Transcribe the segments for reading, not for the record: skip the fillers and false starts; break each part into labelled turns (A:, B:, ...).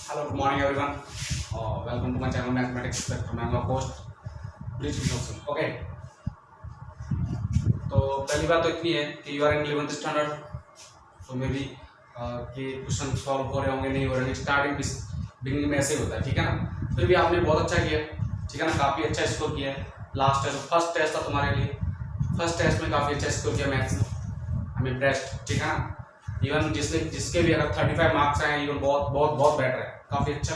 A: Hello, good morning everyone. Welcome to my channel Mathematics Spectrum. I'm your host Bridge Wilson. Okay. तो पहली बात तो इतनी है कि you are in 11th standard, तो मे बी कि क्वेश्चन सॉल्व हो रहे होंगे, नहीं हो रहे, स्टार्टिंग बिगिनिंग में ऐसे ही होता है, ठीक है ना। फिर भी आपने बहुत अच्छा किया, ठीक है ना, काफ़ी अच्छा स्कोर किया है। लास्ट टेस्ट फर्स्ट टेस्ट था तुम्हारे लिए, फर्स्ट टेस्ट में काफ़ी अच्छा स्कोर किया मैथ्स में, आई एम इम्प्रेस्ड, ठीक है ना। इवन जिसके भी अगर 35 मार्क्स आए इवन बहुत बहुत बहुत बेटर है, काफ़ी अच्छा।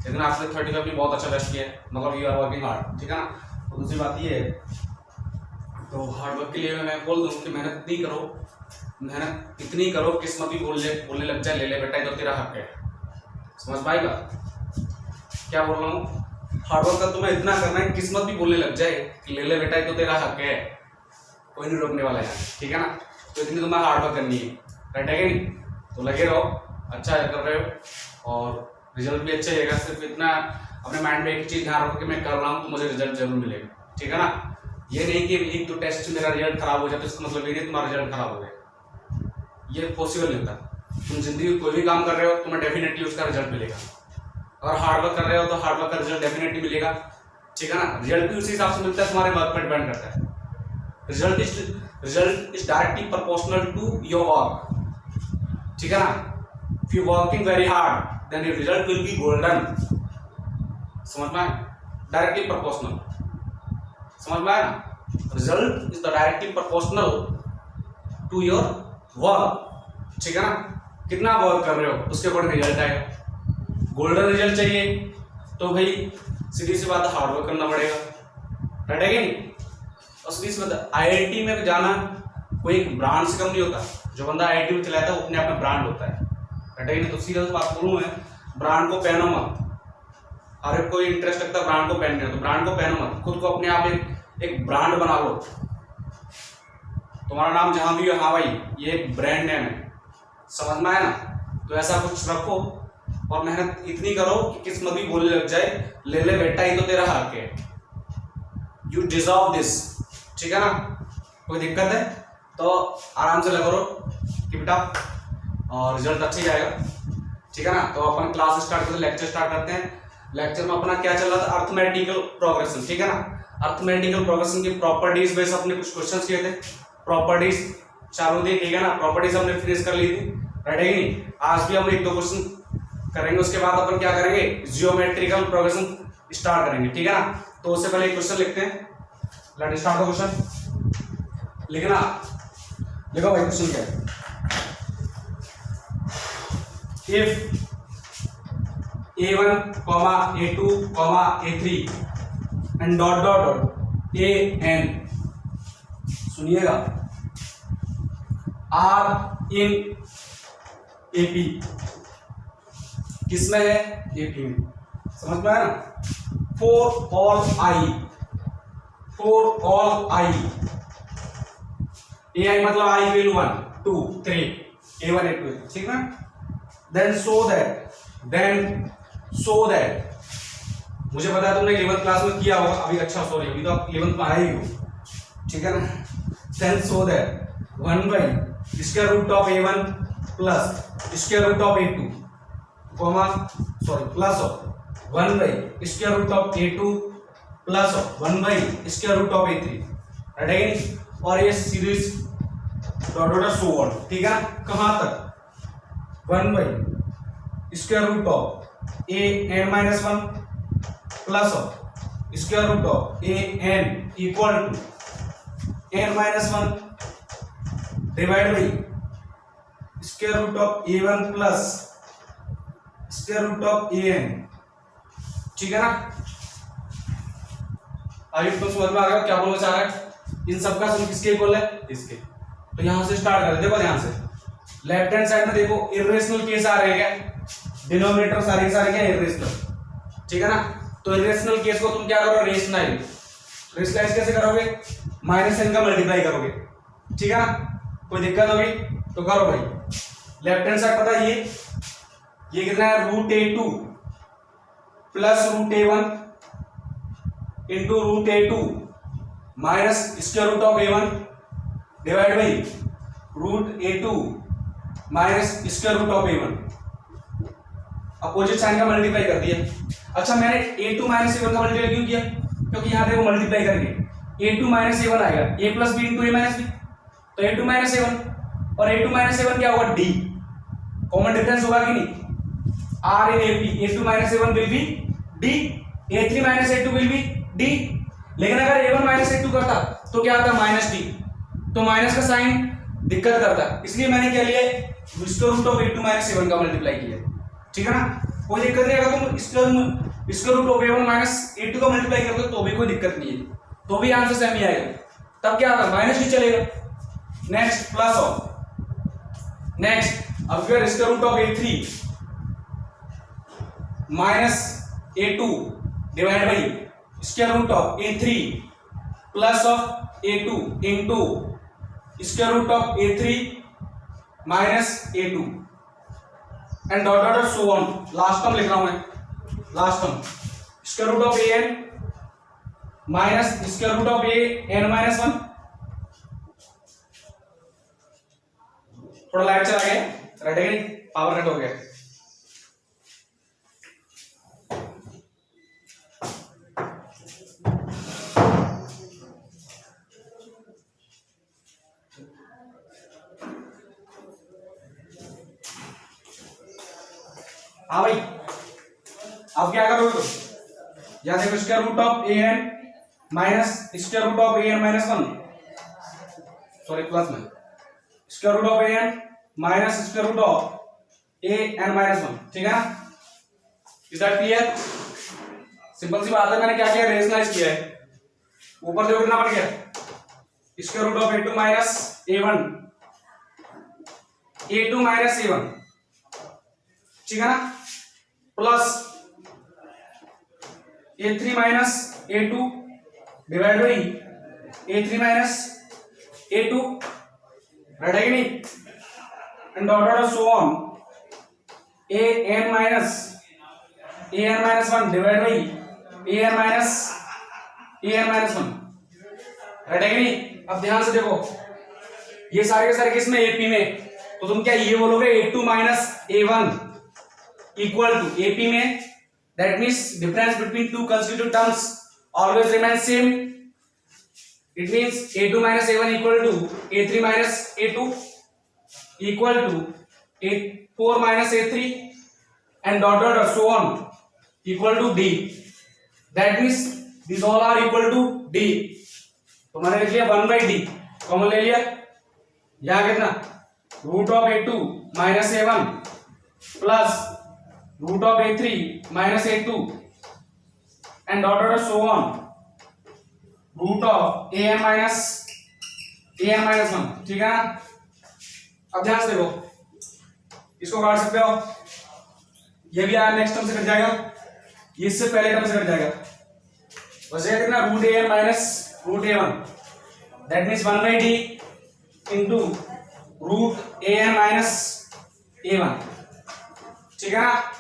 A: लेकिन आपने 35 भी बहुत अच्छा बेस्ट किया है, मतलब यू आर वर्किंग हार्ड, ठीक है ना। तो दूसरी बात ये है, तो हार्डवर्क के लिए मैं बोल दूँ कि मेहनत इतनी करो, मेहनत इतनी करो, किस्मत भी बोलने लग जाए, ले ले बेटा तो तेरा हक है। समझ पाएगा क्या बोल रहा हूँ? हार्डवर्क का तुम्हें इतना करना है, किस्मत भी बोलने लग जाए कि ले ले बेटा तो तेरा हक है, कोई नहीं रोकने वाला है, ठीक है ना। तो इतनी तुम्हें हार्डवर्क करनी है, राइट है कि नहीं? तो लगे रहो, अच्छा कर रहे हो और रिजल्ट भी अच्छा रहेगा। सिर्फ इतना अपने माइंड में एक चीज ध्यान रखो कि मैं कर रहा हूँ तो मुझे रिजल्ट जरूर मिलेगा, ठीक है ना। ये नहीं कि एक दो टेस्ट मेरा रिजल्ट खराब हो जाए तो इसका मतलब ये नहीं तुम्हारा रिजल्ट खराब हो गया, ये पॉसिबल नहीं था। तुम जिंदगी में कोई भी काम कर रहे हो तुम्हें डेफिनेटली उसका रिजल्ट मिलेगा। अगर हार्डवर्क कर रहे हो तो हार्डवर्क का रिजल्ट डेफिनेटली मिलेगा, ठीक है ना। रिजल्ट भी उसी हिसाब से मिलता है, तुम्हारे वर्क पर डिपेंड करता है। Result is directly proportional to your work, ठीक है ना। If you working very hard, then your result will be golden. समझ में आया? Directly proportional. समझ में आया ना? Result is the directly proportional to your work. ठीक है ना? कितना वर्क कर रहे हो उसके अकॉर्डिंग रिजल्ट आएगा। गोल्डन रिजल्ट चाहिए तो भाई सीधी सी बात है, हार्ड वर्क करना पड़ेगा, राइट है कि नहीं? और सीधी सी बात है, आईआईटी में जाना कोई एक ब्रांड से कम नहीं होता। जो बंदा आईआईटी में चलाता है वो अपने आप में ब्रांड होता है, नहीं तो सीरियस बात बोलूं मैं, ब्रांड को पहनो मत। हर एक कोई इंटरेस्ट रखता है ब्रांड को पहनने, तो ब्रांड को पहनो मत, खुद को अपने आप एक ब्रांड बना लो। तुम्हारा नाम जहां भी हो, हाँ भाई ये एक ब्रांड नेम है, समझ में आया ना। तो ऐसा कुछ रखो और मेहनत इतनी करो कि किस्मत भी बोलने लग जाए, ले ले बेटा ये तो तेरा हक है, यू डिजर्व दिस, ठीक है ना। कोई दिक्कत है तो आराम से लगा रहो कि बेटा और रिजल्ट अच्छा ही आएगा, ठीक है ना। तो अपन क्लास स्टार्ट करते हैं, लेक्चर स्टार्ट करते हैं। लेक्चर में अपना क्या चल रहा था? अर्थमेटिकल प्रोग्रेशन, ठीक है ना। अर्थमेटिकल प्रोग्रेशन की प्रॉपर्टीज बेस अपने कुछ क्वेश्चंस किए थे, प्रॉपर्टीज चालू थी, ठीक है ना। प्रॉपर्टीज हमने फिनिश कर ली थी, राइट है कि नहीं। आज भी हम एक दो क्वेश्चन करेंगे, उसके बाद अपन क्या करेंगे, जियोमेट्रिकल प्रोग्रेशन स्टार्ट करेंगे, ठीक है ना। तो उससे पहले एक क्वेश्चन लिखते हैं, लेट स्टार्ट द क्वेश्चन। लिखना, लिखो भाई क्वेश्चन क्या है। If A1, A2, A3 and dot dot dot AN, सुनिएगा, R in AP, किसमें है? AP में, समझ में आया ना। For all I AI मतलब I will 1 2 3 A1 A2, ठीक ना। then so that मुझे पता है तुमने 11th क्लास में किया होगा अभी, अच्छा सॉरी अभी तो आप 11th में आए ही हो, ठीक है ना। then so that 1 by square root of A1 plus square root of A2 plus of 1 by square root of A2 plus of 1 by square root of A3, right है कि? और ये series dot dot so on, ठीक है। कहां तक? 1 by square root of a n minus 1 plus of square root of a n equal to n minus 1 divided by square root of a1 plus square root of a n, ठीक है ना। अभी तो समझ में आ गया क्या बोलना चाह रहा है। इन सबका सम किसके इक्वल है? इसके। तो यहां से स्टार्ट करें, देखो ध्यान से, लेफ्ट हैंड साइड में देखो इरेशनल केस आ रहे हैं क्या, डिनोमिनेटर सारे सारे क्या इरेशनल, ठीक है ना। तो इरेशनल केस को तुम क्या करो, रेशनलाइज कैसे करोगे? माइनस n का मल्टीप्लाई करोगे, ठीक है ना। कोई दिक्कत होगी तो करो भाई। लेफ्ट हैंड साइड पता है ये कितना है, √a2 plus √a1 into √a2 minus square root of a1 divide by √a2 minus square root of a1, opposite sign का मल्टीप्लाई कर दिया। अच्छा मैंने a2 माइनस a1 का मल्टीप्लाई क्यों किया, क्योंकि यहाँ देखो मल्टीप्लाई करेंगे a2 माइनस a1 आएगा a plus b into a minus b, तो a2 माइनस a1 और a2 माइनस a1 क्या होगा d, कॉमन डिफरेंस होगा कि नहीं, r in ap, a2 minus a1 will be d, a3 minus a2 will be d, लेकिन अगर a1 minus a2 करता तो क्या आता माइनस d, तो माइनस का साइन दिक्कत करता, इसलिए मैंने क्या लिया square root of a2 minus a1 का मल्टीप्लाई किया, ठीक है ना। कोई दिक्कत नहीं, अगर तुम square root of a1 minus a2 का मल्टीप्लाई करते हो तो भी कोई दिक्कत नहीं है, तो भी आंसर सेम ही आएगा, तब क्या होगा माइनस ही चलेगा। नेक्स्ट प्लस ऑफ, नेक्स्ट अब फिर square root of a3 minus a2 divide by square root of a3 plus of a2 into square root of a3 minus a2 and dot dot so on, last term लिख रहा हूं मैं, last term square root of an minus square root of an minus 1, थोड़ा light चला गया, red है, power cut हो गया। हाँ भाई अब क्या करोगे तो या देखो square root of an minus square root of an minus 1, sorry plus में square root of an minus square root of an minus 1, ठीक है ना। Is that clear? सिंपल सी बात है, मैंने क्या किया रेशनलाइज किया है, ऊपर देखो कितना बन गया square root of a2 minus a1 minus a1, ठीक है ना, plus a3 minus a2 divide by a3 minus a2, right है कि नहीं, and dot dot so on an minus 1 divide by an minus 1, right है कि नहीं। अब ध्यान से देखो ये सारे के सारे किसमें AP में, तो तुम क्या ये बोलोगे a2 minus a1 equal to AP में, that means difference between two constitutive terms always remains same, it means a2 minus a1 equal to a3 minus a2 equal to a4 minus a3 and dot dot dot so on equal to d, that means these all are equal to d, तो मैंने लिख लिया 1 by d common ले लिया, यहाँ कितना root of a2 minus a1 plus root of a3 minus a2 and dot dot so on root of an minus 1, ठीक है ना। अब ध्यान से देखो इसको काट सकते हो, ये भी आया नेक्स्ट टर्म से कट जाएगा, ये इससे पहले टर्म से कट जाएगा, बचेगा कितना root an minus root a1, that means 1 by d into root an minus a1, ठीक है ना।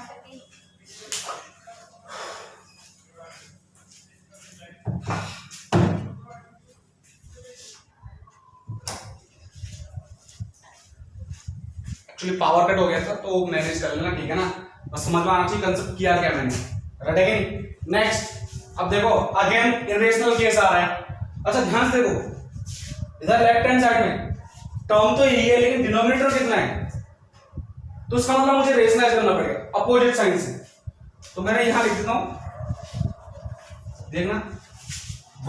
A: एक्चुअली पावर कट हो गया था तो मैनेज कर लेना, ठीक है ना, बस समझ में आना चाहिए कंसेप्ट किया क्या मैंने, राइट अगेन। नेक्स्ट अब देखो अगेन इरेशनल केस आ रहा है। अच्छा ध्यान से देखो इधर लेफ्ट हैंड साइड में टर्म तो यही है लेकिन डिनोमिनेटर कितना है, तो उसका मतलब मुझे रेशनलाइज करना पड़ेगा अपोजिट साइन से, तो मैंने यहां लिख देता हूं, देखना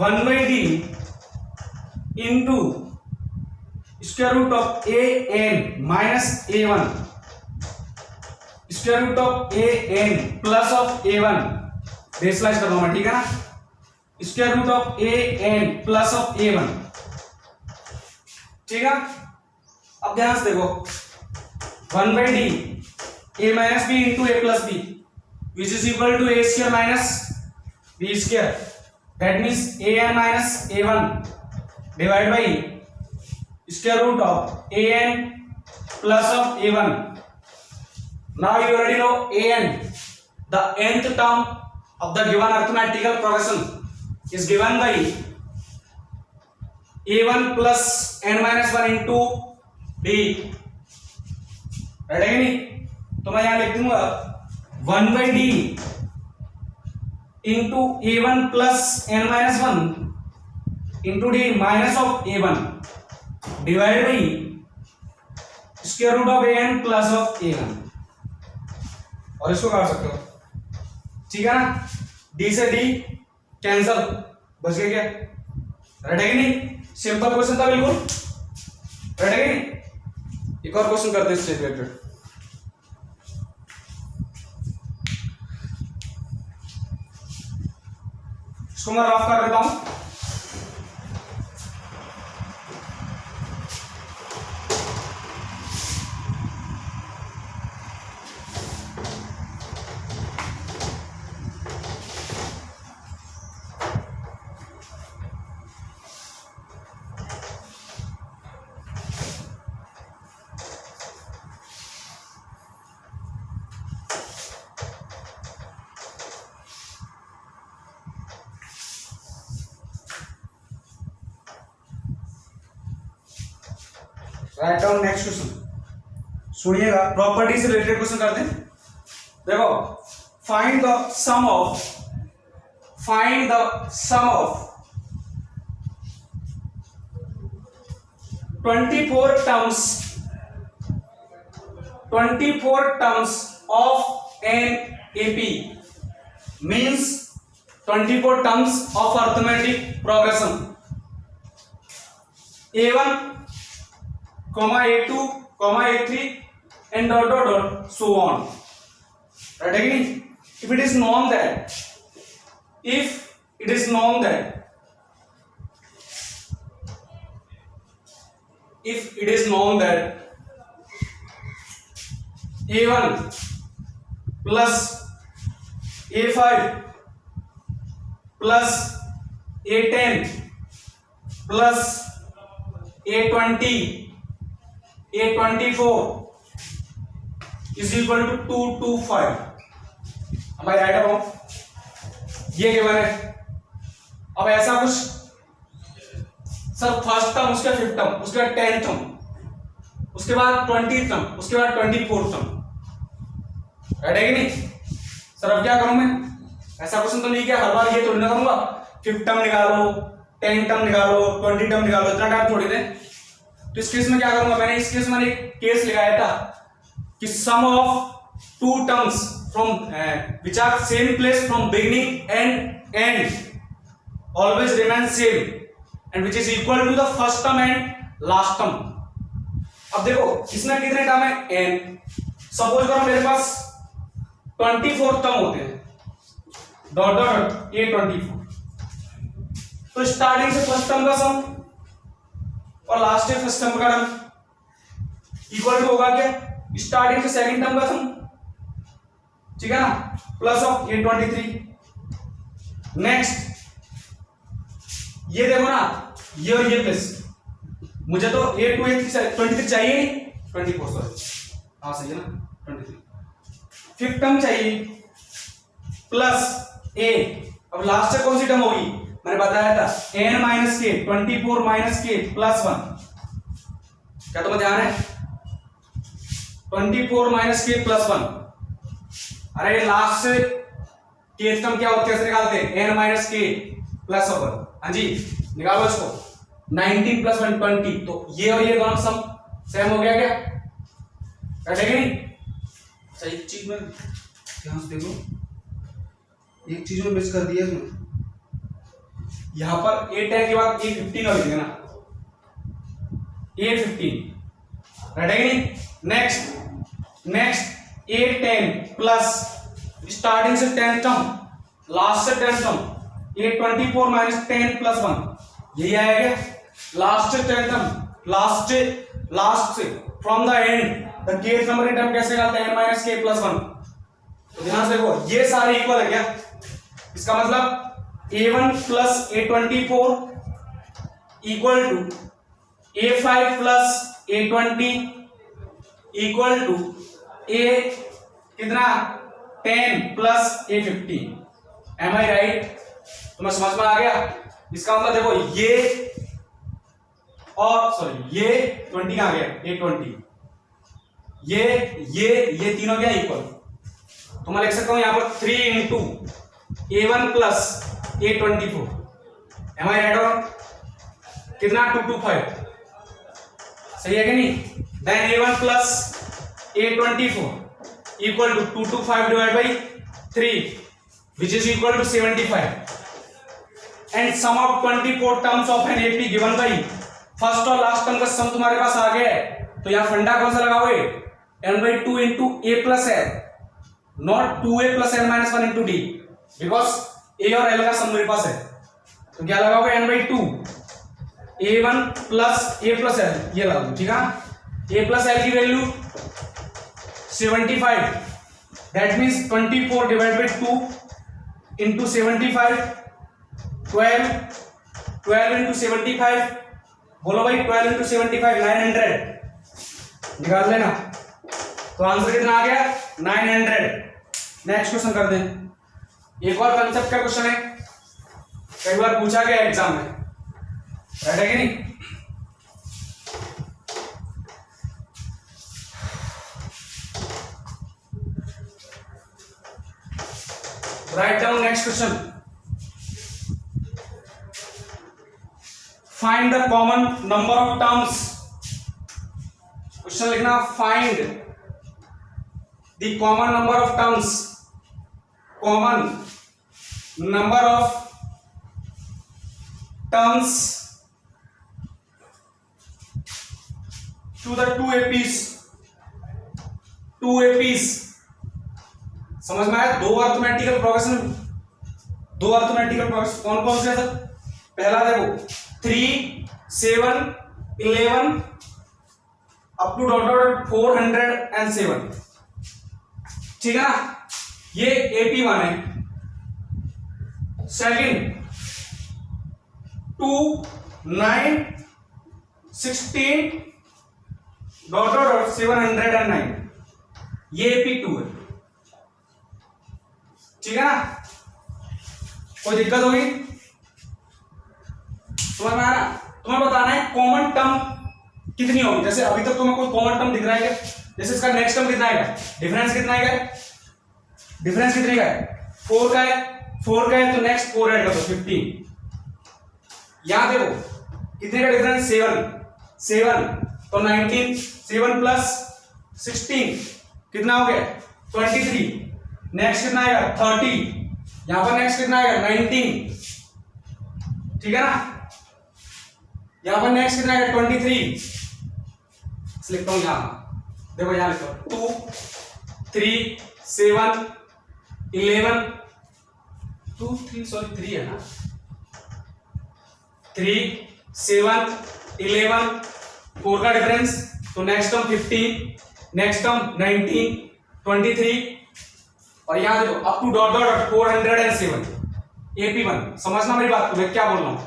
A: 1 by d into square root of an minus a1 square root of an plus of a1 rationalise कर रहा हूं मैं, ठीक है ना, square root of an plus of a1, ठीक है। अब ध्यान से देखो 1 by d a minus b into a plus b which is equal to a square minus b square, that means an minus a1 divide by square root of an plus of a1. Now you already know an, the nth term of the given arithmetical progression is given by a1 plus n minus 1 into d, right है नहीं, तो मैं यहां लिख दूंगा
B: 1/d into a1 plus n minus 1 into d minus of a1 divide by square root of an plus of a1, और इसको काट सकते हो, ठीक है ना। d से d कैंसल, बच गया क्या, राइट है कि नहीं। सिंपल क्वेश्चन था बिल्कुल, राइट है कि नहीं। एक और क्वेश्चन करते हैं इससे रिलेटेड। इसको मैं रफ कर देता हूं। राइट डाउन नेक्स्ट क्वेश्चन, सुनिएगा, प्रॉपर्टी से रिलेटेड क्वेश्चन करते हैं। देखो, find the sum of 24 terms of an AP means 24 terms of arithmetic progression A1, A2, A3 and dot so on, right again. If it is known that A1 plus A5 plus A10 plus A20 A24 is equal to 225, am I right about? ये given है। अब ऐसा कुछ sir, first term, उसके fifth term, उसके बाद 10th term, उसके बाद 20th टर्म, उसके बाद 24th टर्म, राइट है कि नहीं। सर अब क्या करूं मैं, ऐसा क्वेश्चन तो नहीं किया हर बार ये थोड़ी ना करूंगा, फिफ्थ टर्म निकालो, 10th टर्म निकालो, 20 टर्म निकालो, इतना टाइम थोड़ी दे। तो इस केस में क्या करूंगा, मैंने इस केस में एक केस लगाया था कि sum of two terms from which are same place from beginning and and always remain same and which is equal to the first term and last term. अब देखो इसमें कितने टर्म है, n। सपोज करो मेरे पास 24 टर्म होते हैं, dot dot A24, तो स्टार्टिंग से फर्स्ट टर्म का सम और लास्ट से फर्स्ट टर्म का टर्म इक्वल टू होगा क्या, स्टार्टिंग से सेकंड टर्म का सम, ठीक है ना, प्लस ऑफ A23। नेक्स्ट ये देखो ना, ये और ये प्लस, मुझे तो A2 A23 चाहिए नहीं, 24 सॉरी, हाँ सही है ना, 23 फिफ्थ टर्म चाहिए प्लस A। अब लास्ट से कौन सी टर्म होगी, मैंने बताया था n माइनस के 24 माइनस के प्लस 1, क्या तुम्हें ध्यान है, 24 माइनस के प्लस 1। अरे लास्ट से के टर्म क्या होता है, कैसे निकालते हैं, n माइनस के प्लस 1, हाँ जी निकालो इसको, 19 प्लस 1 20, तो ये और ये दोनों सम सेम हो गया क्या, कटेगा नहीं। अच्छा एक चीज में ध्यान से देखो, एक चीज में मिस कर दिया इसमें, यहां पर A10 के बाद A15 और लिखेगा ना, A15, राइट है कि नहीं। नेक्स्ट A10 प्लस स्टार्टिंग से 10th टर्म, लास्ट से 10th term, A24 minus 10 plus 1, यही आएगा। लास्ट से 10th टर्म, लास्ट से from the end the kth number की टर्म कैसे निकालते हैं, n माइनस k प्लस 1। तो ध्यान से देखो ये सारे इक्वल है क्या, इसका मतलब A1 plus A24 equal to A5 plus A20 equal to A कितना 10 plus A15, M I right. तुम्हें समझ में आ गया, इसका मतलब देखो ये और सॉरी ये 20 आ गया A20, ये तीनों क्या इक्वल, तो मैं लिख सकता हूं यहां पर 3 into A1 plus A24। Am I right और कितना 225 सही है कि नहीं। Then A1 plus A24 equal to 225 divide by 3 which is equal to 75 and sum of 24 terms of an AP given by first और लास्ट टर्म का sum तुम्हारे पास आ गया है। तो यहां फंडा कौन सा लगाओगे n/2 into a plus l, not 2a plus l minus 1 into d, because a और एल का सम मेरे पास है। तो क्या लगाओगे n/2 a1 प्लस ए प्लस एल, ये लगाओ ठीक है। ए प्लस एल की value 75, that means 24 divide by 2 into 75, 12 into 75, बोलो भाई 12 इंटू 75 900 निकाल लेना। तो आंसर कितना आ गया 900। नेक्स्ट क्वेश्चन कर दें। एक और कंसेप्ट का क्वेश्चन है, कई बार पूछा गया एग्जाम में, राइट है कि नहीं। Right down next question. Find the common number of terms. Question लिखना find the common number of terms, common number of terms to the two APs. समझ में आया। दो अर्थमेटिकल प्रोग्रेशन कौन कौन से थे। पहला देखो 3, 7, 11 अप टू डॉट 407, ठीक है ना, ये AP1 है। सेकंड 2, 9, 16 डॉट 709, ये AP2 है, ठीक है ना। कोई दिक्कत होगी समझ में आ रहा। तुम्हें बताना है कॉमन टर्म कितनी होगी। जैसे अभी तक तुम्हें कोई कॉमन टर्म दिख रहा है क्या, जैसे इसका नेक्स्ट टर्म कितना आएगा, डिफरेंस कितना आएगा, डिफरेंस कितने का है 4 का है, 4 का है तो नेक्स्ट 4 ऐड कर दो 15। यहां देखो कितने का डिफरेंस 7 तो 19, 7 प्लस 16 कितना हो गया 23। नेक्स्ट कितना आएगा 30, यहां पर नेक्स्ट कितना आएगा 19, ठीक है ना। यहां पर नेक्स्ट कितना आएगा 23। लिखता हूं यहां, देखो यहां लिखो 2, 3, 7, 11 2, 3 सॉरी 3 है ना, 3, 7, 11 4 का डिफरेंस, तो नेक्स्ट टर्म 15, नेक्स्ट टर्म 19, 23 और यहां देखो अप टू डॉट 407 AP1। समझना मेरी बात को, मैं क्या बोल रहा हूं।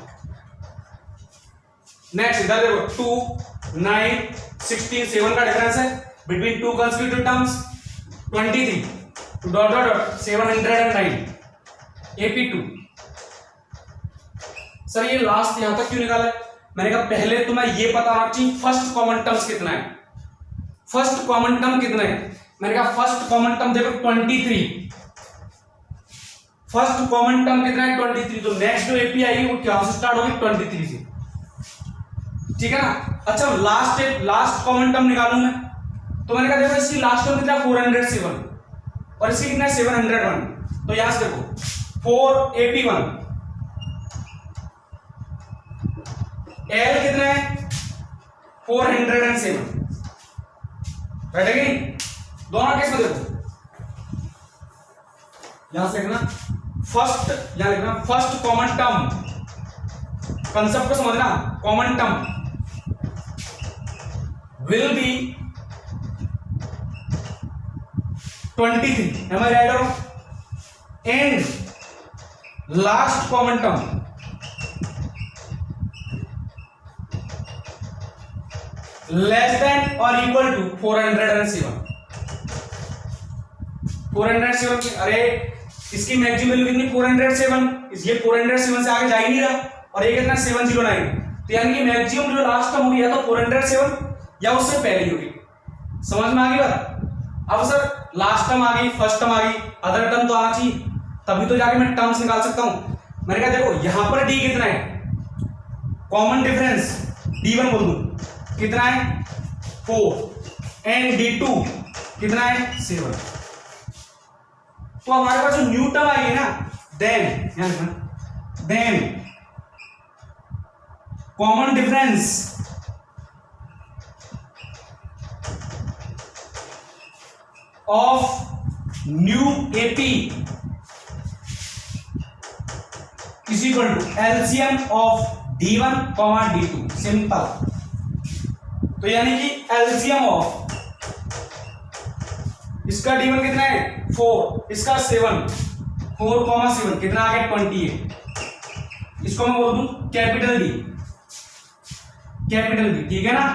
B: नेक्स्ट इधर देखो 2, 9, 16 7 का डिफरेंस है between two consecutive terms, 23 to dot 709 AP2। Sir ये लास्ट यहां तक क्यों निकाला है, मैंने कहा पहले तुम्हें ये पता होना चाहिए फर्स्ट कॉमन टर्म्स कितना है। फर्स्ट कॉमन टर्म कितना है, मैंने कहा फर्स्ट कॉमन टर्म देखो 23। फर्स्ट कॉमन टर्म कितना है 23, तो नेक्स्ट जो एपी आएगी वो क्या से स्टार्ट होगी 23 से, ठीक है ना। अच्छा लास्ट कॉमन टर्म निकालूं मैं, तो मैंने कहा देखो इसकी लास्ट टर्म कितना 407 और इसकी कितना 701। तो यहां से देखो 4 AP1 L कितना है 407, राइट है कि नहीं। दोनों केस में देखो यहां से लिखना फर्स्ट, यहां लिखना फर्स्ट कॉमन टर्म, कंसेप्ट को समझना। Common term will be 23, am I right or wrong? And last common term less than or equal to 407। 407 अरे इसकी मैक्सिमम वैल्यू कितनी 407, इसलिए 407 से आगे जा ही नहीं रहा, और ये कितना 709, तो यानी कि मैक्सिमम जो लास्ट टर्म होगी या तो 407 या उससे पहले होगी। समझ में आ गई बात।
A: अब सर लास्ट टर्म आ गई, फर्स्ट टर्म आ गई, अदर टर्म तो आना चाहिए, तभी तो जाके मैं टर्म्स निकाल सकता हूं। मैंने कहा देखो यहां पर डी कितना है, कॉमन डिफरेंस D1 बोल दूं कितना है 4 एंड D2 कितना है 7। तो हमारे पास जो न्यू टर्म आएगी ना, then common difference of new AP is equal to LCM of D1, D2। Simple. तो यानी कि एलसीएम ऑफ इसका D1 कितना है 4, इसका 7, 4, 7 कितना आ गया 28। इसको मैं बोल दूं कैपिटल D, ठीक है ना।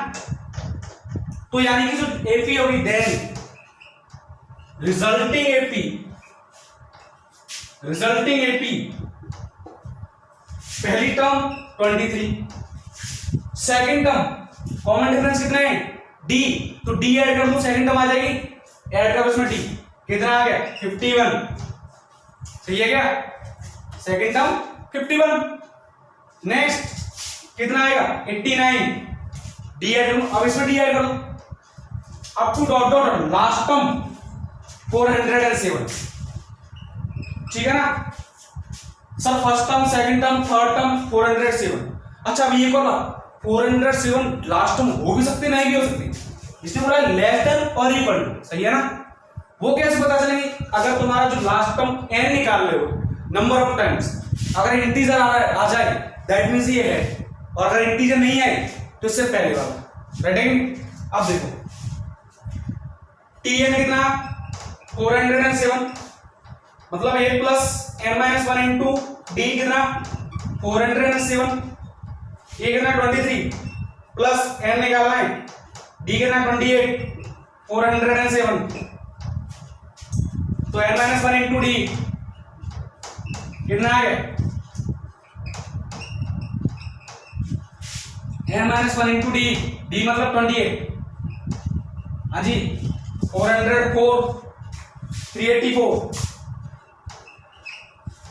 A: तो यानी कि जो AP होगी देन रिजल्टिंग AP पहली term 23, second term common difference कितना है D, तो D ऐड कर दूं सेकंड टर्म आ जाएगी, ऐड करो इसमें D कितना आ गया 51। सही है क्या, सेकंड टर्म 51। नेक्स्ट कितना आएगा 89, D ऐड करूं, अब इसमें D ऐड करो, up to dot last term 407। ठीक है ना sir, first term, second term, third term 407। अच्छा अब ये बोला 407 लास्ट टर्म हो भी सकती नहीं भी हो सकती, इसने बोला लेस देन और इक्वल टू। सही है ना, वो कैसे पता चलेगी, अगर तुम्हारा जो लास्ट टर्म n निकाल रहे हो नंबर ऑफ टाइम्स, अगर इंटीजर आ जाए दैट मींस ये है, और अगर इंटीजर नहीं आए तो इससे पहले वाला। राइट, अब देखो tn कितना 407, मतलब a plus n minus 1 into d कितना 407, ये कितना 23 प्लस n निकालना है, d कितना 28, 407, तो n माइनस 1 इंटू d कितना आ गया n माइनस 1 इंटू d मतलब 28। हाँ जी 404 384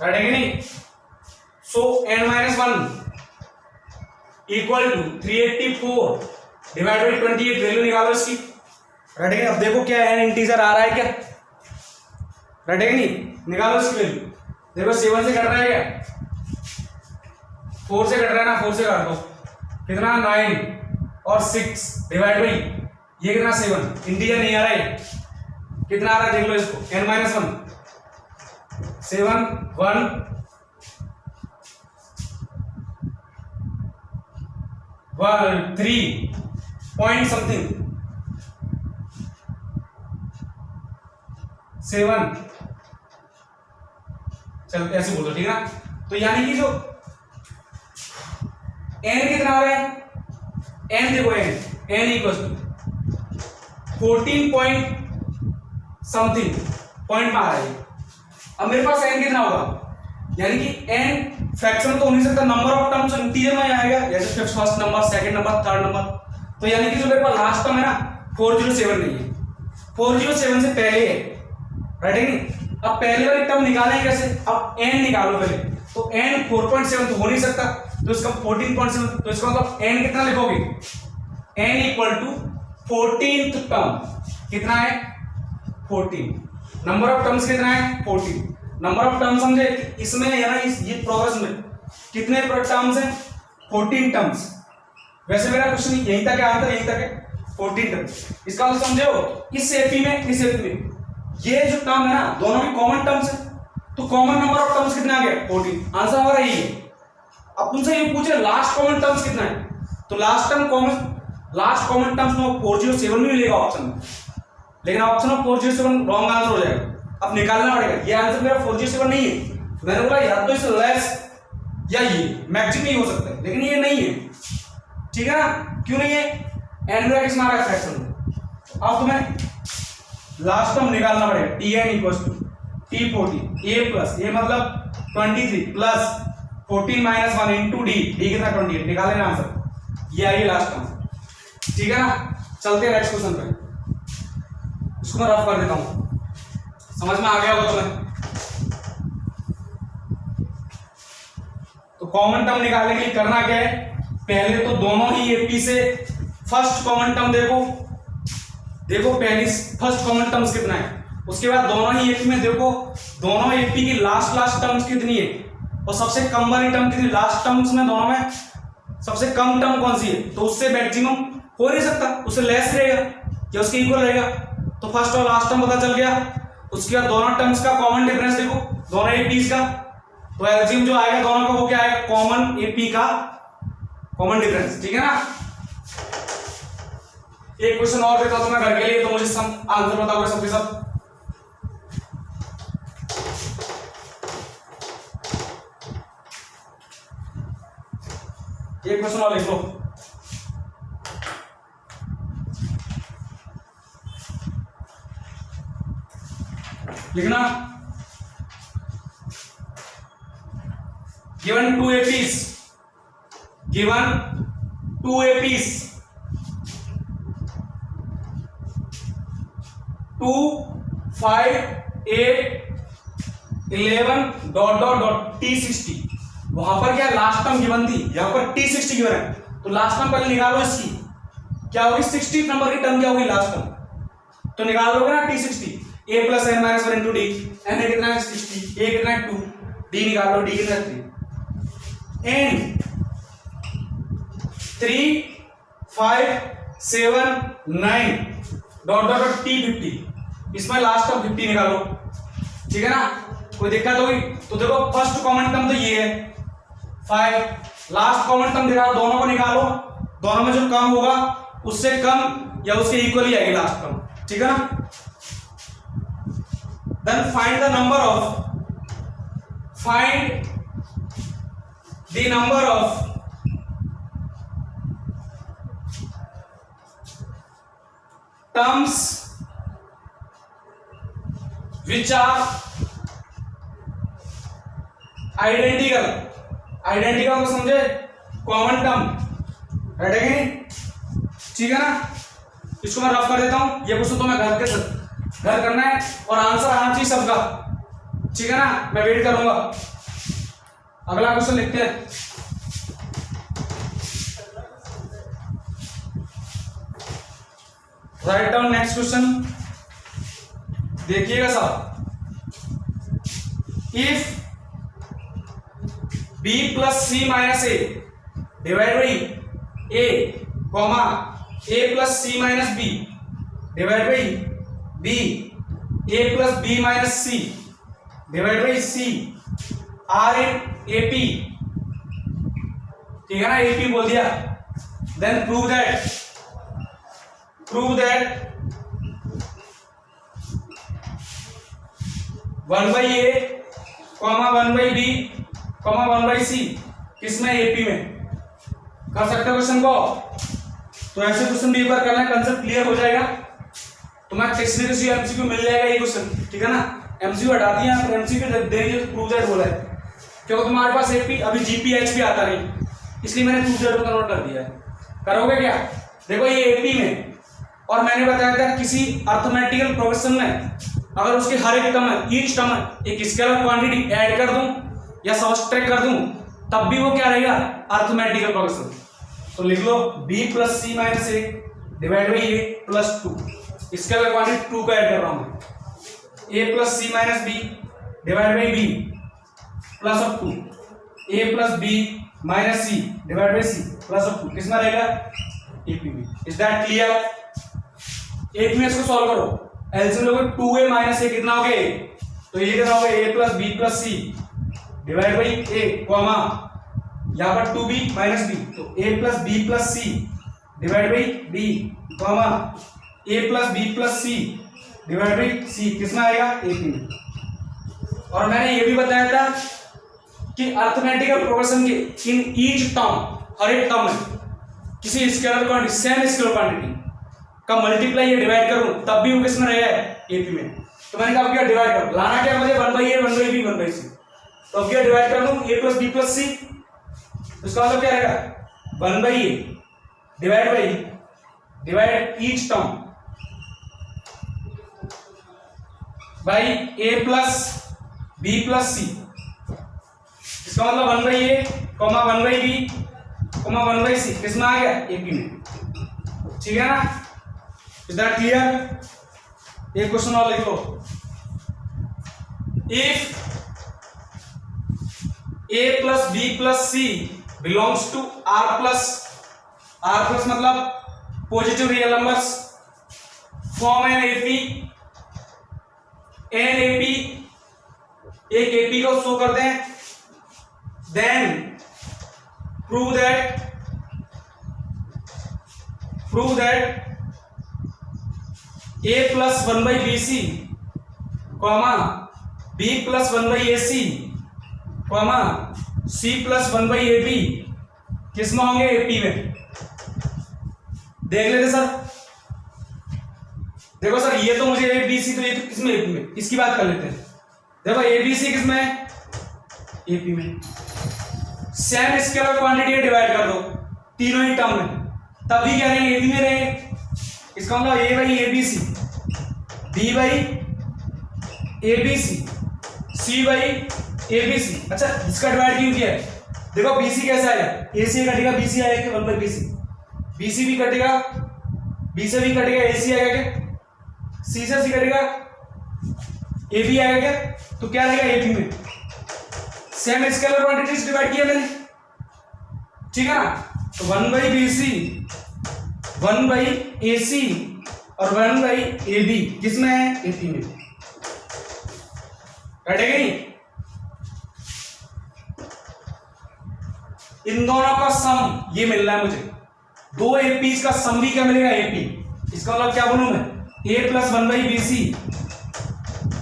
A: राइट है कि नहीं। So n minus 1 equal to 384 divide by 28, value निकालो इसकी। राइट है कि अब देखो क्या n इंटीजर आ रहा है क्या, राइट है कि नहीं, निकालो इसकी वैल्यू। देखो 7 से कट रहा है क्या, 4 से कट रहा है ना, 4 से काट दो कितना 9 और 6 डिवाइड बाई ये कितना 7, इंटीजर नहीं आ रहा है, कितना आ रहा है देख लो इसको, n माइनस 1 7 1 3 पॉइंट समथिंग 7, चल ऐसे बोलो ठीक है ना। तो यानी कि जो n कितना आ रहा है, n देखो n equals to 14 point something point में आ रहा है। अब मेरे पास n कितना होगा, यानी कि n फ्रैक्शन तो हो नहीं सकता, नंबर ऑफ टर्म्स इंटीजर में आएगा, जैसे first number, second number, third number. तो यानी कि जो मेरे पास लास्ट टर्म है ना 407 नहीं है, 407 से पहले है, राइट है नहीं। अब पहले वाली टर्म निकालें कैसे, अब n निकालो पहले, तो n 4.7 तो हो नहीं सकता, तो इसका 14.7, तो इसका मतलब n कितना लिखोगे, n equal to 14th term कितना है 14, नंबर ऑफ टर्म्स कितना है 14, नंबर ऑफ टर्म्स समझे इसमें है ना, ये प्रोग्रेस में कितने टर्म्स हैं 14 टर्म्स। वैसे मेरा क्वेश्चन यहीं तक है, आंसर यहीं तक है 14 टर्म्स। इसका मतलब समझे हो, इस एपी में इस एपी में ये जो टर्म है ना दोनों की कॉमन टर्म्स है, तो कॉमन नंबर ऑफ टर्म्स कितना आ गया 14, आंसर हमारा यही है। अब तुमसे ये पूछे लास्ट कॉमन टर्म्स कितना है, तो लास्ट कॉमन टर्म्स में 407 भी मिलेगा ऑप्शन में, लेकिन ऑप्शन में 407 रॉन्ग आंसर हो जाएगा। अब निकालना पड़ेगा, ये आंसर मेरा 407 नहीं है, मैंने बोला या तो इससे लेस या ये मैक्सिमम ही हो सकता है, लेकिन ये नहीं है, ठीक है ना। क्यों नहीं है, एन ब्रैकेट्स में आ रहा है फ्रैक्शन। अब तुम्हें लास्ट टर्म निकालना पड़ेगा, tn equals to t14 a plus a मतलब 23 प्लस 14 माइनस 1 इंटू d कितना 28, निकाल लेना आंसर, ये आइए लास्ट टर्म, ठीक है ना। चलते हैं नेक्स्ट क्वेश्चन पे। इसको मैं रफ कर देता हूं, समझ में आ गया होगा तुम्हें। तो कॉमन टर्म निकालने के लिए करना क्या है, पहले तो दोनों ही एपी से फर्स्ट कॉमन टर्म देखो पहली फर्स्ट कॉमन टर्म्स कितना है, उसके बाद दोनों ही एपी में देखो दोनों एपी की लास्ट टर्म्स कितनी है और सबसे कम वाली टर्म कितनी, लास्ट टर्म्स में दोनों में सबसे कम टर्म कौन सी है, तो उससे मैक्सिमम हो नहीं सकता, उससे लेस रहेगा या उसके इक्वल रहेगा। तो फर्स्ट और लास्ट टर्म पता चल गया, उसके बाद दोनों टर्म्स का कॉमन डिफरेंस देखो दोनों एपीज का, तो एलसीएम जो आएगा दोनों का वो क्या आएगा, कॉमन एपी का कॉमन डिफरेंस, ठीक है ना। एक क्वेश्चन और देता हूं मैं घर के लिए, तो मुझे सब आंसर बताओगे सबके सब। एक क्वेश्चन और लिख लो, लिखना। given two APs 2 5 8 11 ... T60, वहां पर क्या लास्ट टर्म गिवन थी, यहां पर T60 गिवन है, तो लास्ट टर्म पहले निकालो इसकी, क्या होगी 60 नंबर की टर्म क्या होगी लास्ट टर्म, तो निकाल लोगे ना T60, a + n - 1 × d, n कितना है 60, a कितना है 2, d निकालो, d कितना है 3, n 3 5 7 9 ... T50, इसमें लास्ट टर्म 50 निकालो, ठीक है ना। कोई दिक्कत होगी, तो देखो फर्स्ट कॉमन टर्म तो ये है 5, लास्ट कॉमन टर्म दिखाओ, दोनों को निकालो, दोनों में जो कम होगा उससे कम या उसके इक्वल ही आएगी लास्ट टर्म, ठीक है ना। Then find the number of terms which are identical को समझे, कॉमन टर्म, रहेगी, ठीक है ना। इसको मैं रफ कर देता हूं, ये क्वेश्चन तो मैं घर करना है और आंसर आना चाहिए सबका, ठीक है ना। मैं वेट करूंगा, अगला क्वेश्चन लिखते हैं। राइट डाउन नेक्स्ट क्वेश्चन, देखिएगा साहब, if b + c - a divide by a, comma a + c - b divide by b, a + b - c divide by c are in AP, ठीक है ना, AP बोल दिया। Then prove that 1/a, 1/b, 1/c किसमें, AP में। कर सकते हो क्वेश्चन को, तो ऐसे क्वेश्चन भी एक बार करना है, कंसेप्ट क्लियर हो जाएगा, तुम्हें किसी न किसी MCQ मिल जाएगा ये क्वेश्चन, ठीक है ना। MCQ हटा दिया, MCQ देंगे तो प्रूव दैट बोला है, क्योंकि तुम्हारे पास AP अभी GPH भी आता नहीं, इसलिए मैंने प्रूव दैट को कन्वर्ट कर दिया है। करोगे क्या, देखो ये AP में, और मैंने बताया था किसी अर्थमेटिकल प्रोग्रेशन में अगर उसके हर एक टर्म में, ईच टर्म में एक स्केलर क्वांटिटी ऐड कर दूं या सब्ट्रैक्ट कर दूं, तब भी वो क्या रहेगा, अर्थमेटिकल प्रोग्रेशन। तो लिख लो b + c - a divide by a + 2, scalar quantity 2 को ऐड कर रहा हूं, a + c - b divide by b + 2, a + b - c divide by c + 2, किसमें रहेगा, AP में। Is that clear. AP में इसको सॉल्व करो, एलसीएम लोगे 2a - a कितना हो गया, तो ये कितना हो गया, a + b + c divide by a, comma यहां पर 2b - b, तो a + b + c divide by b, comma a + b + c divide by c किसमें आएगा, AP में। और मैंने ये भी बताया था कि अर्थमेटिकल प्रोग्रेशन के इन ईच टर्म, हर एक टर्म में किसी scalar quantity, same scalar quantity का मल्टीप्लाई या डिवाइड करूं, तब भी वो किसमें रहेगा, AP में। तो मैंने कहा क्या डिवाइड करो, लाना क्या मुझे 1/a 1/b 1/c, तो अब क्या डिवाइड कर दूं, a + b + c, इसका मतलब क्या रहेगा, 1/a divide each term
B: by a plus b plus c, इसका मतलब 1 by a comma 1 by b comma 1 by c किस में आ गया, एपी में, ठीक है ना। Is that clear? एक क्वेश्चन और लिख लो, if a plus b plus c belongs to R plus मतलब positive real numbers, form an AP, एक एपी को शो करते हैं, then prove that a plus 1 by b c comma b plus 1 by a c comma c plus 1 by a b किस में होंगे, AP में। देख लेते सर, देखो सर ये तो मुझे ए बी सी, तो ये तो किसमें, एपी में, इसकी बात कर लेते हैं। देखो ए बी सी किसमें है, एपी में। सेम स्केलर क्वांटिटी डिवाइड कर दो तीनों ही टर्म में, तब भी क्या रहेंगे, एपी में रहेंगे। इसका मतलब a by a b c, b by a b c, c by a b c. अच्छा इसका डिवाइड क्यों किया है, देखो बी सी कैसा आया, ए सी कटेगा बी सी आएगा, 1 by b c, b c भी कटेगा, बी से भी कटेगा, ए सी आएगा क्या, सी से सी कटेगा, ए बी आएगा क्या, तो क्या रहेगा, ए बी में। सेम स्केलर क्वांटिटीज डिवाइड किया मैंने, ठीक है ना। तो 1 by b C, 1 by a सी और 1 बाई ए बी किसमें है, ए पी में, कटेगा नहीं। इन दोनों का सम ये मिल रहा है मुझे, दो एपीज का सम भी क्या मिलेगा, एपी। इसका मतलब क्या बोलूं मैं, a plus 1 by b c,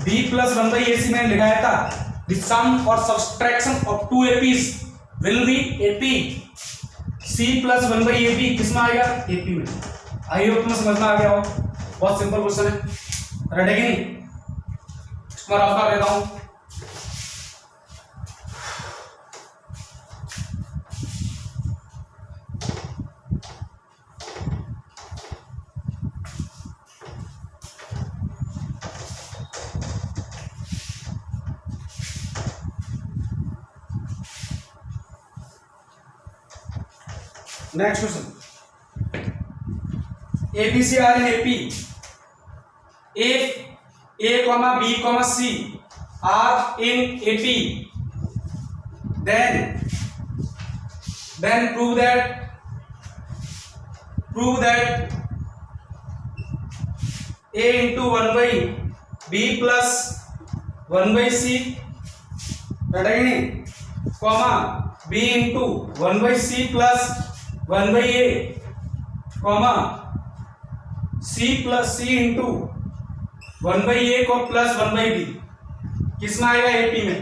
B: b plus 1 by a c मैंने लिखाया था, द सम और subtraction of two APs will be AP, c plus 1 by a b किस में आएगा, एपी में। आई होप तुम्हें समझ में आ गया हो, बहुत सिंपल क्वेश्चन है, रेडी कि नहीं। मैं रफ कर देता हूं, next question, ABC are in AP, if a comma b comma c are in AP, then prove that a into 1 by b plus 1 by c, comma b into 1 by c plus 1 by a, comma c plus c into 1 by a को plus 1 by b किस में आएगा, AP में,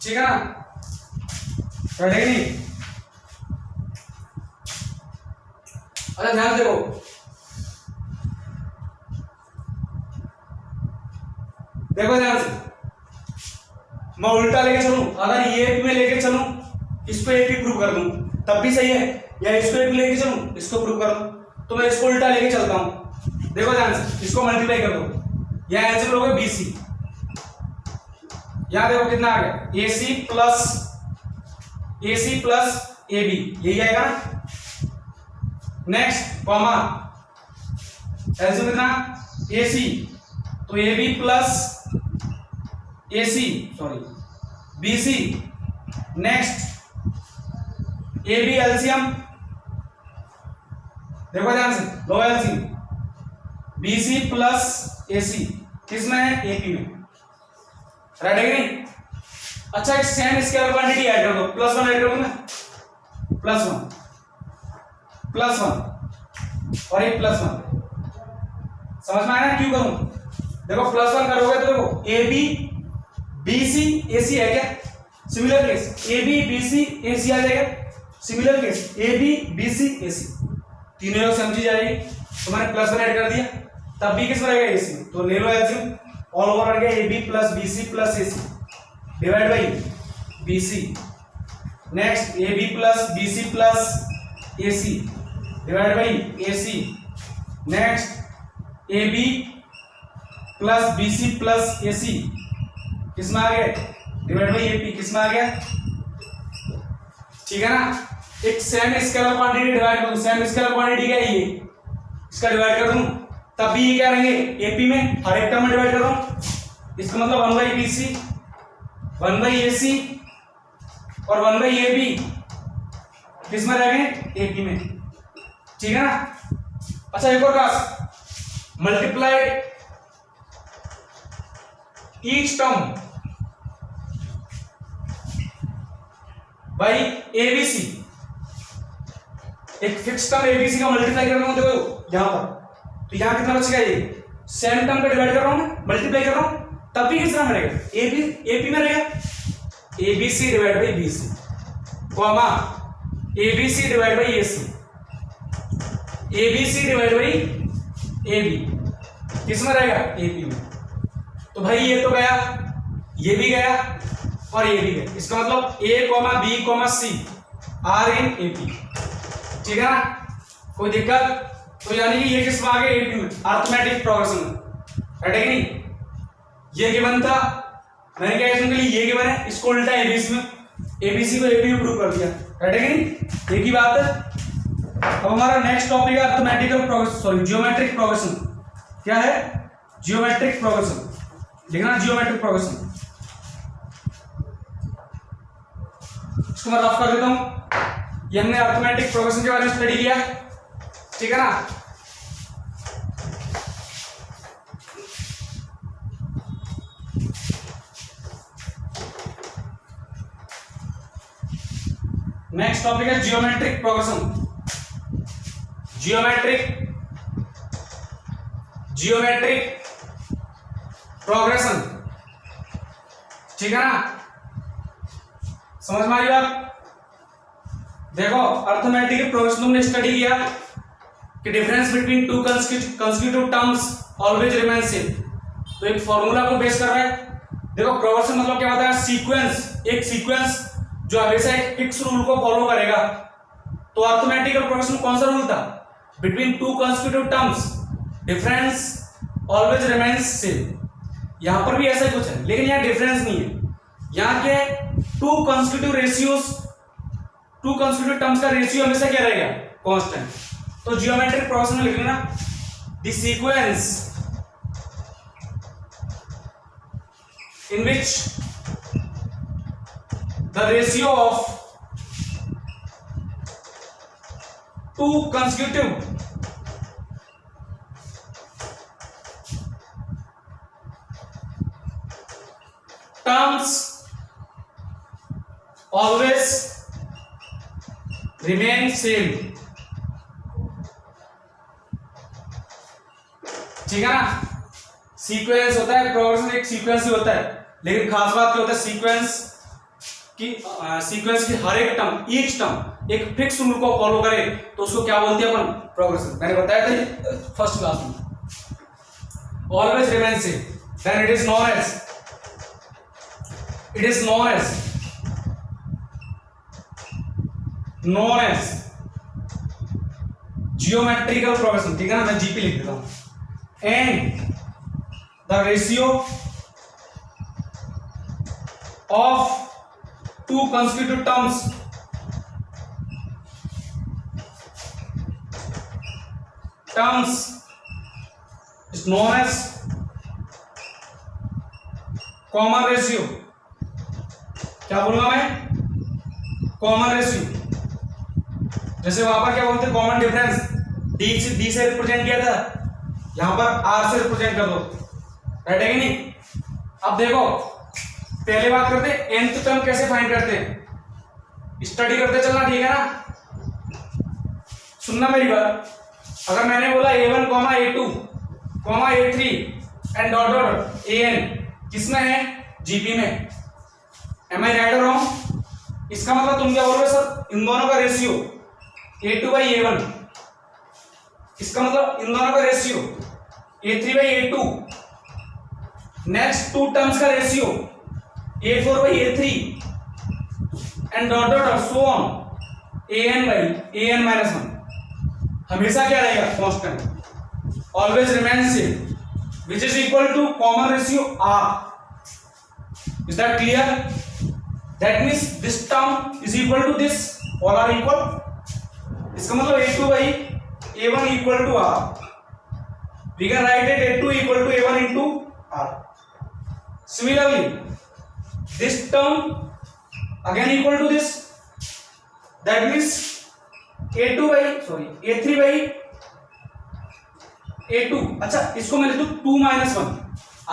B: ठीक है ना। नहीं, अच्छा ध्यान देखो, देखो ध्यान से, मैं उल्टा लेके चलूं, अगर ये एपी में लेके चलूं, इसको एपी प्रूव कर दूं तब भी सही है, या इसको एपी लेके चलूं, इसको प्रूव कर दूं, तो मैं इसको उल्टा लेके चलता हूं। देखो ध्यान से, इसको मल्टीप्लाई कर दो, यहां आंसर लोगे बीसी, यहां देखो कितना आ गया, AC प्लस AB, यही आएगा ना। नेक्स्ट कॉमा एलसीएम कितना, AC, तो AB plus AC, sorry BC, next AB LCM, देखो ध्यान से, लो एलसीएम, BC प्लस AC किसमें है, AP में, राइट है कि नहीं। अच्छा एक सेम स्केलर क्वांटिटी ऐड कर दो, +1 ऐड कर दो ना, +1 और एक +1, समझ में आया ना क्यों करूं। देखो +1 करोगे तो देखो AB BC AC है क्या, similar case, AB BC AC आ जाएगा, similar case AB BC AC, तीनों सेम चीज आ जाएगी, तो मैंने +1 ऐड कर दिया, तब भी किस में रहेगा, AC में, तो ले लो एलसीएम, ऑल ओवर आ गया AB plus BC plus AC divide by BC, next AB plus BC plus AC divide by AC, next AB plus BC plus AC किसमें आ गया, डिवाइड बाई एपी किसमें आ गया, ठीक है ना। एक सेम स्केलर क्वांटिटी डिवाइड करूं, सेम स्केलर क्वांटिटी क्या है ये, इसका डिवाइड कर दूं तब भी ये क्या रहेंगे एपी में, हर एक टर्म में डिवाइड कर रहा हूं, इसका मतलब 1 बाई बीसी 1 बाई एसी और 1 बाई एबी किस में रह गए, एपी में, ठीक है ना। अच्छा एक और class, multiplied each term by ABC, एक फिक्स टर्म एबीसी का मल्टीप्लाई कर रहा हूं, देखो यहां पर, तो यहां कितना बचेगा, ये सेम टर्म का डिवाइड कर रहा हूं ना, मल्टीप्लाई कर रहा हूं, तब भी किस तरह में रहेगा, एपी में रहेगा, ABC divide by BC comma ABC divide by AC, ABC divide by AB किस में रहेगा, एपी में। तो भाई ये तो गया, ये भी गया और ये भी गया, इसका मतलब a comma b comma c are in AP, ठीक है ना, कोई दिक्कत। तो यानी कि ये किस में आ गया, एपी में, अरिथमेटिक प्रोग्रेशन में, राइट है कि नहीं। ये गिवन था, मैंने क्या इसके लिए ये गिवन है, इसको उल्टा एबीसी में, एबीसी को एपी में प्रूव कर दिया, राइट है कि नहीं, एक ही बात है। अब हमारा नेक्स्ट टॉपिक है arithmetical progression, sorry geometric progression, क्या है, जियोमेट्रिक प्रोग्रेशन, लिखना जियोमेट्रिक प्रोग्रेशन, इसको मैं रफ कर देता हूं। ये हमने अरिथमेटिक प्रोग्रेशन के बारे में स्टडी किया, ठीक है ना। नेक्स्ट टॉपिक है जियोमेट्रिक प्रोग्रेशन, जियोमेट्रिक प्रोग्रेशन, ठीक है ना, समझ में आई बात। देखो अरिथमेटिक प्रोग्रेशन तुमने स्टडी किया कि difference between two consecutive terms always remain same, तो एक फॉर्मूला को बेस कर रहा है। देखो प्रोग्रेशन मतलब क्या होता है, सीक्वेंस, एक सीक्वेंस जो हमेशा एक फिक्स रूल को फॉलो करेगा। तो अरिथमेटिकल प्रोग्रेशन कौन सा रूल था, between two consecutive terms difference always remains same. यहां पर भी ऐसा कुछ है, लेकिन यहां डिफरेंस नहीं है, यहां के टू कंसेक्यूटिव टर्म्स का रेशियो हमेशा क्या रहेगा, कांस्टेंट। तो जियोमेट्रिक प्रोग्रेशन में लिख लेना the sequence in which the ratio of two consecutive terms always remain same, ठीक है ना। सीक्वेंस होता है, प्रोग्रेशन एक सीक्वेंस ही होता है, लेकिन खास बात क्या होता है, सीक्वेंस की हर एक टर्म, ईच टर्म एक फिक्स रूल को फॉलो करे तो उसको क्या बोलते हैं अपन, प्रोग्रेशन। मैंने बताया था फर्स्ट क्लास में, always remain same, then it is known as geometrical progression, ठीक है ना, मैं जीपी लिख देता हूं। And the ratio of two consecutive terms is known as common ratio। क्या बोलूंगा मैं, कॉमन रेशियो। जैसे वहां पर क्या बोलते हैं, कॉमन डिफरेंस, डी से रिप्रेजेंट किया था, यहां पर आर से रिप्रेजेंट कर दो, राइट है कि नहीं। अब देखो पहले बात करते हैं nth टर्म कैसे फाइंड करते हैं, स्टडी करते चलना, ठीक है ना। सुनना मेरी बात, अगर मैंने बोला a1 a2 a3 and dot dot an किसमें है, जीपी में, एम आई राइट और रॉन्ग। इसका मतलब तुम क्या बोल रहे हो सर, इन दोनों का रेशियो a2 बाई a1, इसका मतलब इन दोनों का ratio a3 by a2, next two terms का ratio a4 by a3 and dot dot so on an by an minus 1, हमेशा क्या रहेगा, constant, always remain same. which is equal to common ratio r. Is that clear? That means this term is equal to this, all are equal. इसका मतलब a2 by a1 equal to r. We can write it a2 equal to a1 into r. Similarly, this term again equal to this. That means a3 by a2. अच्छा, इसको मैं लिख दूं 2 minus 1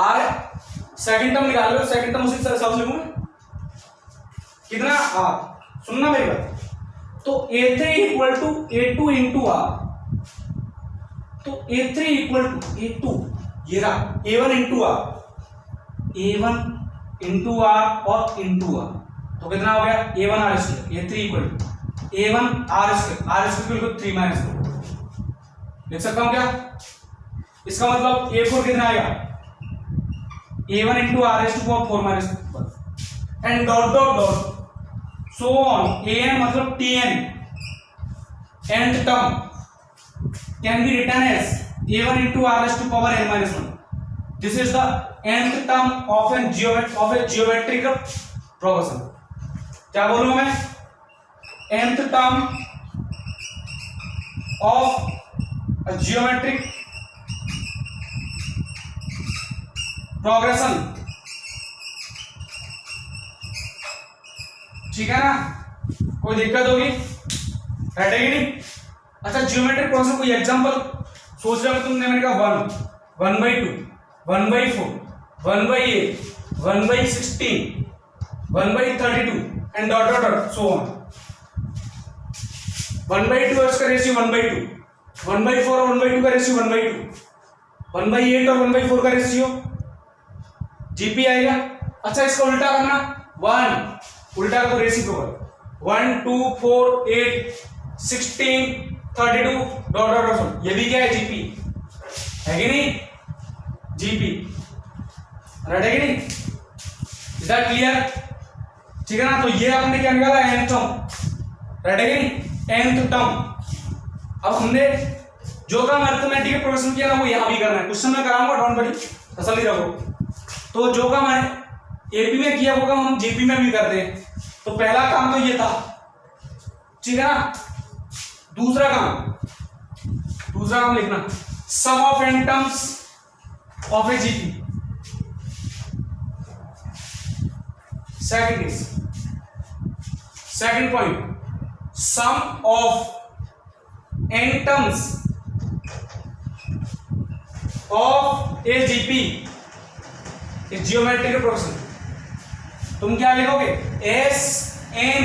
B: r है, second term निकाल लो, second term उसी तरह से लिखूं मैं, कितना r, सुनना मेरी बात। तो a3 equal to a2 into r, तो a3 इक्वल टू a2, ये रहा a1 into r, a1 into r और इंटू r, तो कितना हो गया a1 r square, a3 equal to a1 r square equal to 3 minus 2। लिख सकता हूं क्या? इसका मतलब a4 कितना आएगा, a1 into r raise to power 4 minus 1 and dot dot dot so on, an मतलब tn, nth term can be written as a1 into r raised to power n minus 1. This is the nth term of a geometrical progression. क्या बोलूं मैं? nth term of a geometric progression. ठीक है ना? कोई दिक्कत होगी? हटेगी नहीं? अच्छा, जियोमेट्रिक प्रोग्रेशन कोई एग्जांपल सोच रहे हो तुमने? मैंने कहा 1, 1/2, 1/4, 1/8, 1/16, 1/32 and dot dot dot so on. 1/2 का रेशियो 1/2, 1/4 और 1/2 का रेशियो 1/2, 1/8 और 1/4 का रेशियो जीपी आएगा। अच्छा, इसका उल्टा करना, 1 उल्टा करो रेसिप्रोकल, 1, 2, 4, 8, 16, 32 डॉट डॉट डॉट, ये भी क्या है जीपी है कि नहीं? जीपी राइट है कि नहीं? Is that clear? ठीक है ना? तो ये आपने क्या निकाला, nth टर्म, राइट है कि नहीं? nth term. अब हमने जो काम अरिथमेटिक प्रोग्रेशन किया ना वो यहां भी करना है, क्वेश्चन में कराऊंगा, डोंट वरी, तसल्ली रखो। तो जो काम है एपी में किया वो काम हम जीपी में भी करते हैं। तो पहला काम तो ये था, ठीक है ना? दूसरा काम लिखना, sum of n terms of a GP. Second point, sum of n terms of a GP, geometric progression. तुम क्या लिखोगे? एस एन,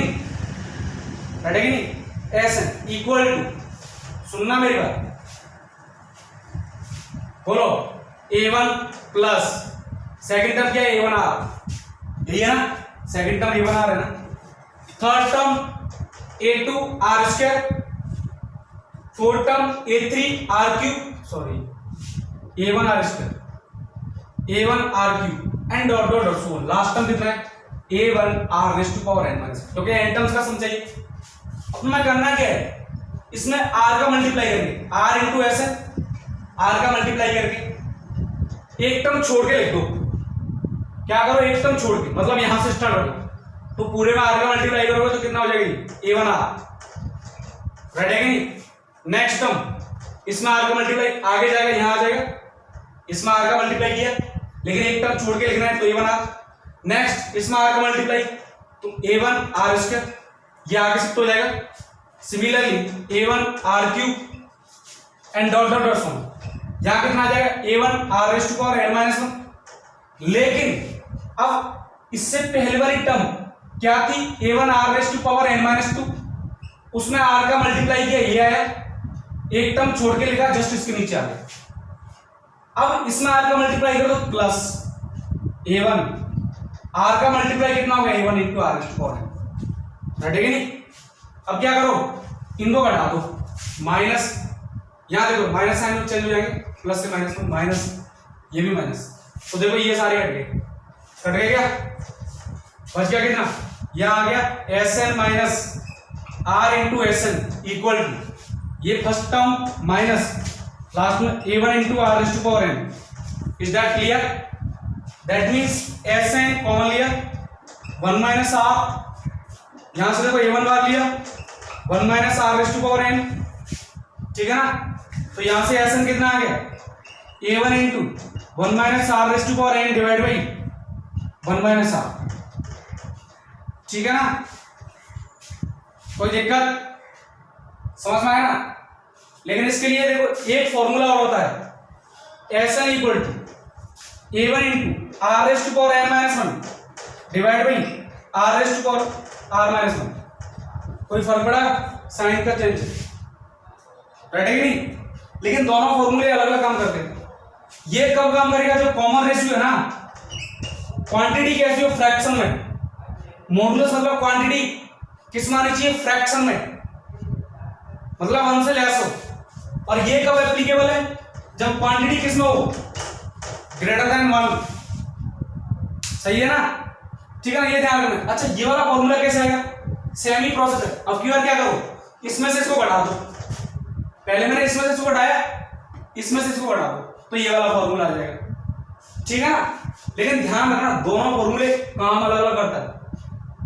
B: राइट है कि नहीं? एस एन इक्वल टू, सुनना मेरी बात, बोलो a1 प्लस सेकेंड टर्म क्या है, a1 r, यही है ना? सेकेंड टर्म a1 r है ना? Third term a2 r square, fourth term a3 r cube, sorry a1 r square, a1 r cube and dot dot dot so. Last term कितना है? a1 r raise to power n minus, तो क्या n terms का सम चाहिए। अब मैं करना क्या है, इसमें r का मल्टीप्लाई करेंगे, r इंटू एस है, r का मल्टीप्लाई करके एक टर्म छोड़ के लिख दो। क्या करो, एक टर्म छोड़ के, मतलब यहां से स्टार्ट करो, तो पूरे में r का मल्टीप्लाई करोगे तो कितना हो जाएगा, a1 r, राइट है कि नहीं? नेक्स्ट टर्म, इसमें r का मल्टीप्लाई आगे जाएगा, यहां आ जाएगा, इसमें r का मल्टीप्लाई किया, लेकिन एक टर्म छोड़ के लिखना है, तो a1 r। नेक्स्ट इसमें r का मल्टीप्लाई, तो a1 r स्क्वायर, ये आगे शिफ्ट हो जाएगा। Similarly a1 r cube and dot dot dot sum, यहां कितना आ जाएगा, a1 r raise to power n minus 1। लेकिन अब इससे पहले वाली टर्म क्या थी, a1 r raise to power n minus 2, उसमें r का मल्टीप्लाई किया, ये आया, एक टर्म छोड़ के लिखा, जस्ट इसके नीचे आ गया। अब इसमें r का मल्टीप्लाई करो तो प्लस a1, r का मल्टीप्लाई कितना होगा, a1 into r raise to power n, right है कि नहीं? अब क्या करो, इनको घटा दो, माइनस, यहां देखो माइनस साइन चेंज हो जाएंगे, प्लस से माइनस में, माइनस, ये भी माइनस, तो देखो ये सारे कट गए क्या? बच गया कितना, यहां आ गया S N minus R into S N equal to, ये फर्स्ट टर्म माइनस लास्ट में a1 into R raise to power n, is that clear? That means S N common लिया 1 माइनस आर, यहां से देखो a1 बार लिया 1 minus R raise to power n, ठीक है ना? तो यहां से एस एन कितना आ गया a1 into 1 minus R raise to power n divide by 1 minus R, ठीक है ना? कोई दिक्कत समझ में आया ना? लेकिन इसके लिए देखो एक फॉर्मूला और होता है, S N equal to a1 into R raise to power n minus 1 divide by R raise to power R minus 1। कोई फर्क पड़ा? साइन का चेंज, राइट है कि नहीं? लेकिन दोनों फॉर्मूले अलग अलग काम करते हैं। ये कब काम करेगा? जो कॉमन रेशियो है ना, क्वांटिटी कैसी हो? फ्रैक्शन में। मॉडुलस मतलब क्वांटिटी किस मानी चाहिए? फ्रैक्शन में, मतलब 1 से लेस हो। और ये कब एप्लीकेबल है? जब क्वांटिटी किस में हो? ग्रेटर देन 1, सही है ना? ठीक है ना? ये ध्यान रखना। अच्छा, ये वाला फॉर्मूला कैसे आएगा? सेमी प्रोसेस है। अब क्यों क्या करो, इसमें से इसको घटा दो। पहले मैंने इसमें से इसको घटाया, इसमें से इसको घटा दो, तो ये वाला फॉर्मूला आ जाएगा, ठीक है ना? लेकिन ध्यान रखना दोनों फॉर्मूले काम अलग अलग करता है,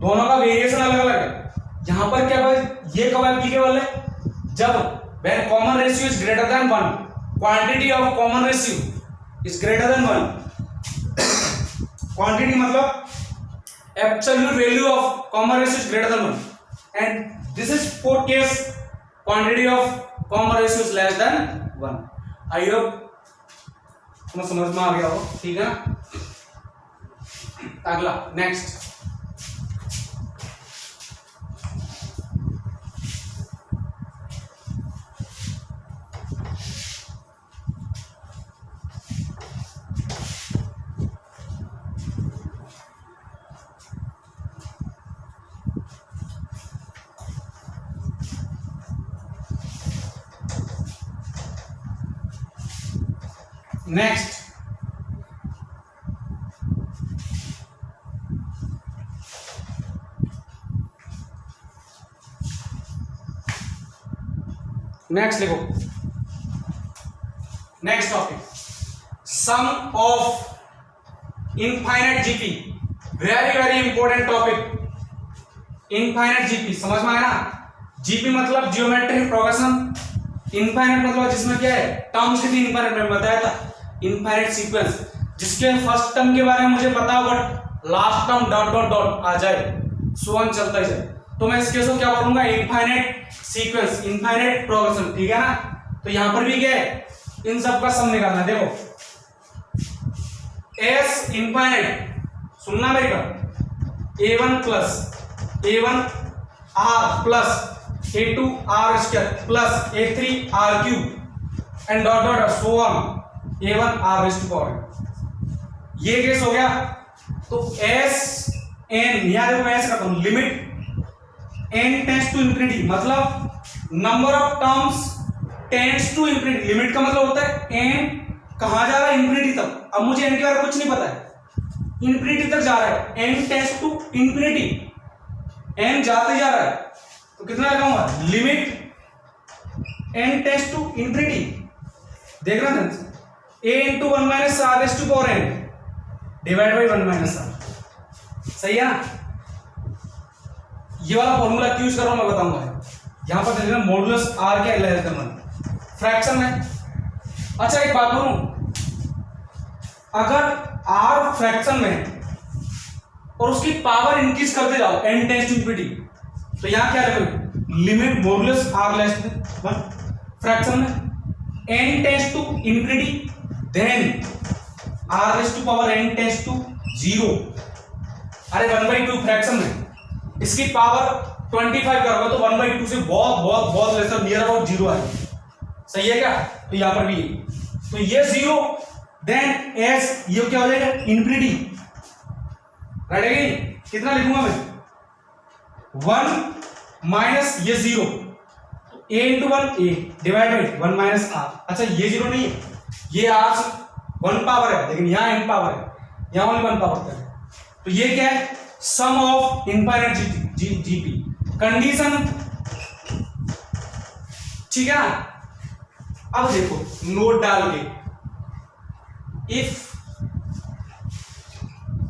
B: दोनों का वेरिएशन अलग अलग है। यहां पर क्या भाई, ये कब एप्लीकेबल है? जब when common ratio is greater than 1, quantity of common ratio is greater than 1। Quantity मतलब absolute value of common ratio is greater than 1, and this is for case quantity of common ratio is less than 1। I hope तुम्हें समझ में आ गया हो, ठीक है ना? अगला नेक्स्ट, नेक्स्ट नेक्स्ट लिखो, next topic, sum of infinite GP. Very very important topic, infinite GP. समझ में आया ना? जीपी मतलब जियोमेट्रिक प्रोग्रेशन, इनफाइनाइट मतलब जिसमें क्या है, टर्म्स कितनी इनफाइनाइट में बताया था, इनफाइनाइट सीक्वेंस, जिसके फर्स्ट टर्म के बारे में मुझे पता हो but last term dot dot dot आ जाए, सो ऑन चलता ही जाए, तो मैं इस केस को क्या बोलूंगा? इनफाइनाइट सीक्वेंस, इनफाइनाइट प्रोग्रेशन, ठीक है ना? तो यहां पर भी क्या है, इन सब का सम निकालना है। देखो एस इनफाइनाइट, सुनना मेरी बात, a1 plus a1 r plus a2 r square plus a3 r cube and dot dot so on a1 r raise to power. ये केस हो गया। तो s n, यहां देखो मैं ऐसे करता हूं, limit n tends to infinity, मतलब number of terms tends to infinity. Limit का मतलब होता है n कहां जा रहा है? इंफिनिटी तक। अब मुझे n के बारे में कुछ नहीं पता है, इंफिनिटी तक जा रहा है, n tends to infinity, n जाते जा रहा है, तो कितना लगाऊंगा? Limit n tends to infinity, देख रहे हैं, a into 1 minus R raise to power n divide by 1 minus R, सही है ना? ये वाला फॉर्मूला क्यों यूज कर रहा हूं मैं बताऊंगा। यहां पर देखना मॉडुलस r के लेस देन 1 फ्रैक्शन में। अच्छा एक बात करूं, अगर r फ्रैक्शन में और उसकी पावर इंक्रीज करते जाओ n टेंड्स टू इंफिनिटी, तो यहां क्या लिखोगे? Limit modulus r less than 1 fraction में n tends to infinity, then r raise to power n tends to 0। अरे 1/2 फ्रैक्शन में इसकी पावर 25 करोगे तो 1/2 से बहुत बहुत बहुत लेसर, नियर अबाउट 0 आएगी, सही है क्या? तो यहां पर भी तो ये 0, देन s ये क्या हो जाएगा? इंफिनिटी, राइट है कि? कितना लिखूंगा मैं? 1 माइनस ये 0, a into 1 a divide by 1 minus r। अच्छा ये 0 नहीं है, ये r 1 पावर है, लेकिन यहां n पावर है, यहां ओनली 1 पावर है। तो ये क्या है? सम ऑफ इनफाइनाइट जीपी कंडीशन, ठीक है ना? अब देखो नोट डाल के, if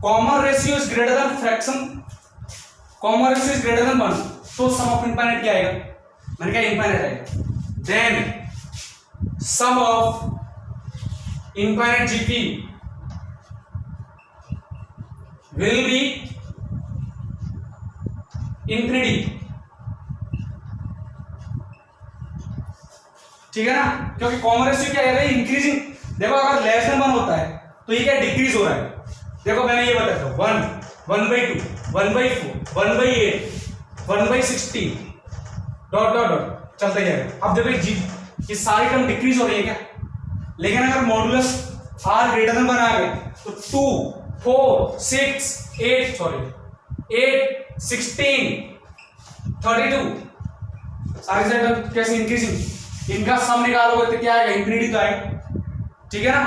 B: common ratio is greater than fraction, common ratio is greater than 1, तो सम ऑफ इनफाइनाइट क्या आएगा? मैंने कहा इनफाइनाइट आएगा। Then sum of infinite GP will be infinity, ठीक है ना, क्योंकि कॉमन रेशियो क्या है? इंक्रीजिंग। देखो अगर लेस देन 1 होता है तो ये क्या डिक्रीज हो रहा है। देखो मैंने ये बताया था 1, 1/2, 1/4, 1/8, 1/16 डॉट डॉट डॉट चलता जाएगा। अब देखो जी ये सारी टर्म डिक्रीज हो रही है क्या? लेकिन अगर मॉडुलस r ग्रेटर देन 1 आ गए तो 2, 4, 6, 8 8, 16, 32 सारी टर्म कैसे इंक्रीजिंग, इनका सम निकालोगे तो क्या आएगा? इंफिनिटी तो आएगा, ठीक है ना।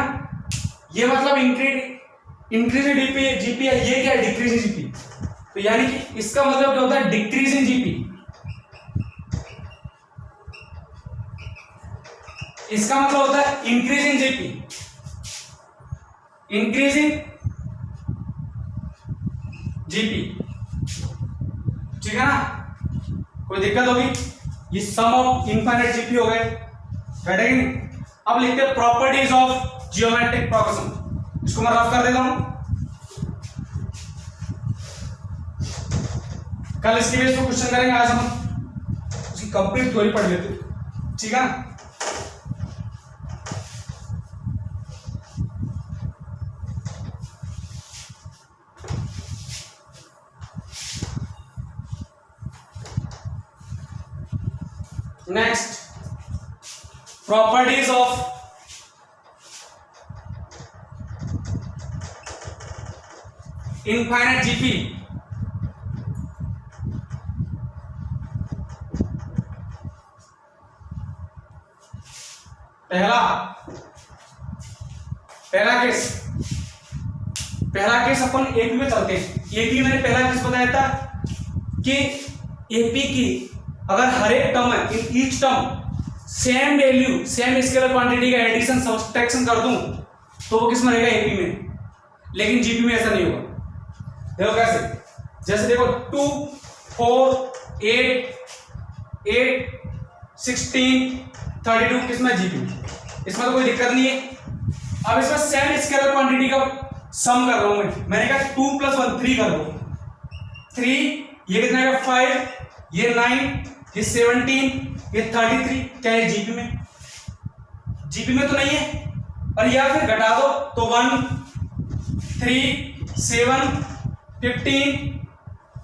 B: ये मतलब इंक्रीजिंग जीपी है, ये क्या है? Decreasing GP. तो यानी कि इसका मतलब क्या होता है? Decreasing GP. इसका मतलब होता है इंक्रीजिंग जीपी, इंक्रीजिंग जीपी, ठीक है ना। कोई दिक्कत होगी? ये सम ऑफ इनफाइनाइट जीपी हो गए, बैठेंगे नहीं। अब लिखते हैं प्रॉपर्टीज ऑफ जियोमेट्रिक प्रोग्रेशन, इसको मैं रफ कर देता हूं। कल इसके बेस पे क्वेश्चन करेंगे, आज हम उसकी कंप्लीट थ्योरी पढ़ लेते हैं, ठीक है। Next properties of infinite GP. पहला केस अपन एपी में चलते हैं। एपी मैंने पहला केस बताया था कि एपी की अगर हर एक टर्म है, इन each term same value, same scalar quantity का एडिशन सब्सट्रैक्शन कर दूं तो वो किस में रहेगा? एपी में। लेकिन जीपी में ऐसा नहीं होगा। देखो कैसे, जैसे देखो 2, 4, 8, 8, 16, 32 किसमें? जीपी में। इसमें तो कोई दिक्कत नहीं है। अब इसमें सेम स्केलर क्वांटिटी का सम कर रहा हूं मैंने कहा 2 + 1 3 कर लो। 3 ये कितना है? 5, ये 9, ये 17, ये 33, क्या है? जीपी में। जीपी में तो नहीं है। और या फिर घटा दो तो 1, 3, 7, 15,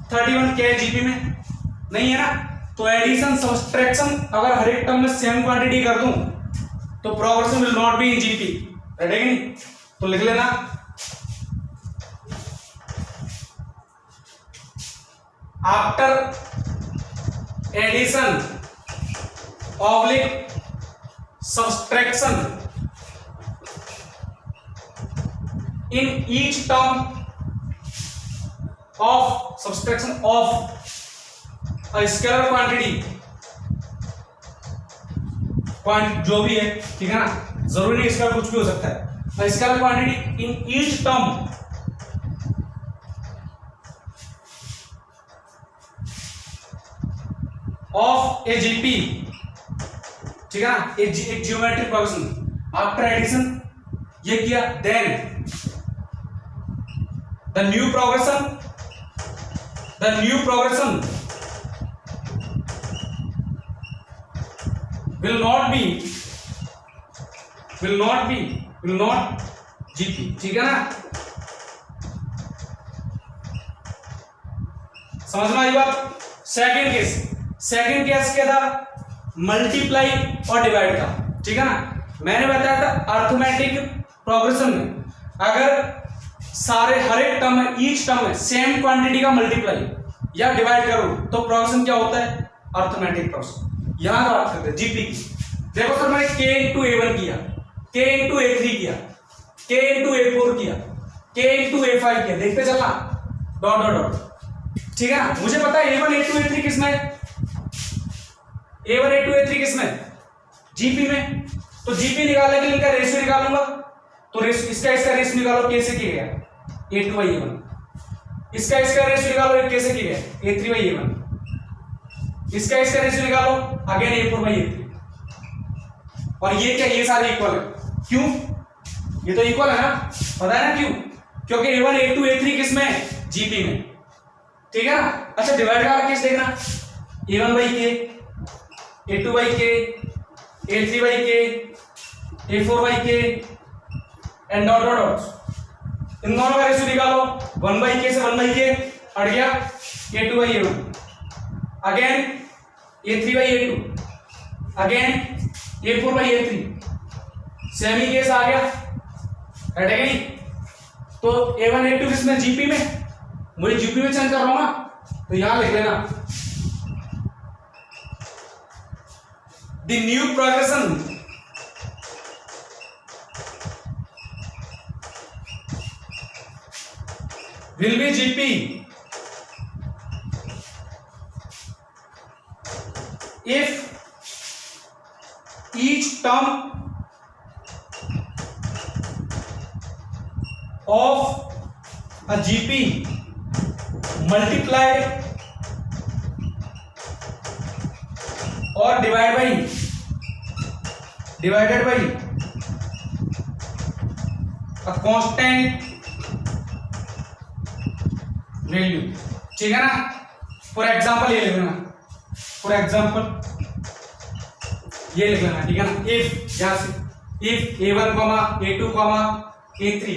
B: 31 क्या है? जीपी में नहीं है ना। तो एडिशन सब्सट्रैक्शन अगर हर एक टर्म में सेम क्वांटिटी कर दूं तो progression will not be in GP, रहेगा नहीं। तो लिख लेना after addition oblique subtraction in each term of subtraction of a scalar quantity, जो भी है, ठीक है ना, जरूरी नहीं इसका कुछ भी हो सकता है। Scalar quantity in each term of a GP, ठीक है ना, एक जियोमेट्रिक प्रोग्रेशन आफ्टर एडिशन ये किया, then the new progression will not GP, ठीक है ना। समझ में आई बात। सेकंड केस क्या था? मल्टीप्लाई और डिवाइड का, ठीक है ना। मैंने बताया था अर्थमेटिक प्रोग्रेशन में अगर सारे हर एक टर्म में, ईच टर्म में सेम क्वांटिटी का मल्टीप्लाई या डिवाइड करो तो प्रोग्रेशन क्या होता है? Arithmetic progression. यहां का बात करते हैं जीपी की। देखो सर मैंने k × a1 किया, k × a3 किया, k × a4 किया, k × a5 किया, देखते चलना डॉट डॉट डॉट, ठीक है ना। मुझे पता है a1 a2 a3 किसमें है? a1 a2 a3 किसमें? जीपी में। तो जीपी निकालने के लिए इनका रेशियो निकालूंगा, तो इसका रेशियो निकालो, कैसे किया गया a2/a1, इसका रेशियो निकालो कैसे किया गया a3/a1, इसका रेशियो निकालो अगेन a4/a3, और ये क्या, ये सारे इक्वल है, क्यों, ये तो इक्वल है ना, पता है ना क्यों, क्योंकि a1 a2 a3 किसमें है, जीपी में, ठीक है ना। अच्छा डिवाइड का केस देखना, a1/k, a2/k, a3/k, a4/k and dot dot dot, इन दोनों का रेशियो निकालो, 1/k से 1/k हट गया, a2/a1, again a3/a2, again a4/a3, same case आ गया, हटेगा नहीं, तो a1 a2 किसमें, जीपी में, मुझे जीपी में चेंज कर रहा हूं ना, तो यहां लिख लेना the new progression will be GP if each term of a GP multiplied or divided by a constant value, ठीक है ना। फॉर एग्जाम्पल ये लिख लेना, फॉर एग्जाम्पल ये लिख लेना, ठीक है ना। इफ यहां से if a1, a2, a3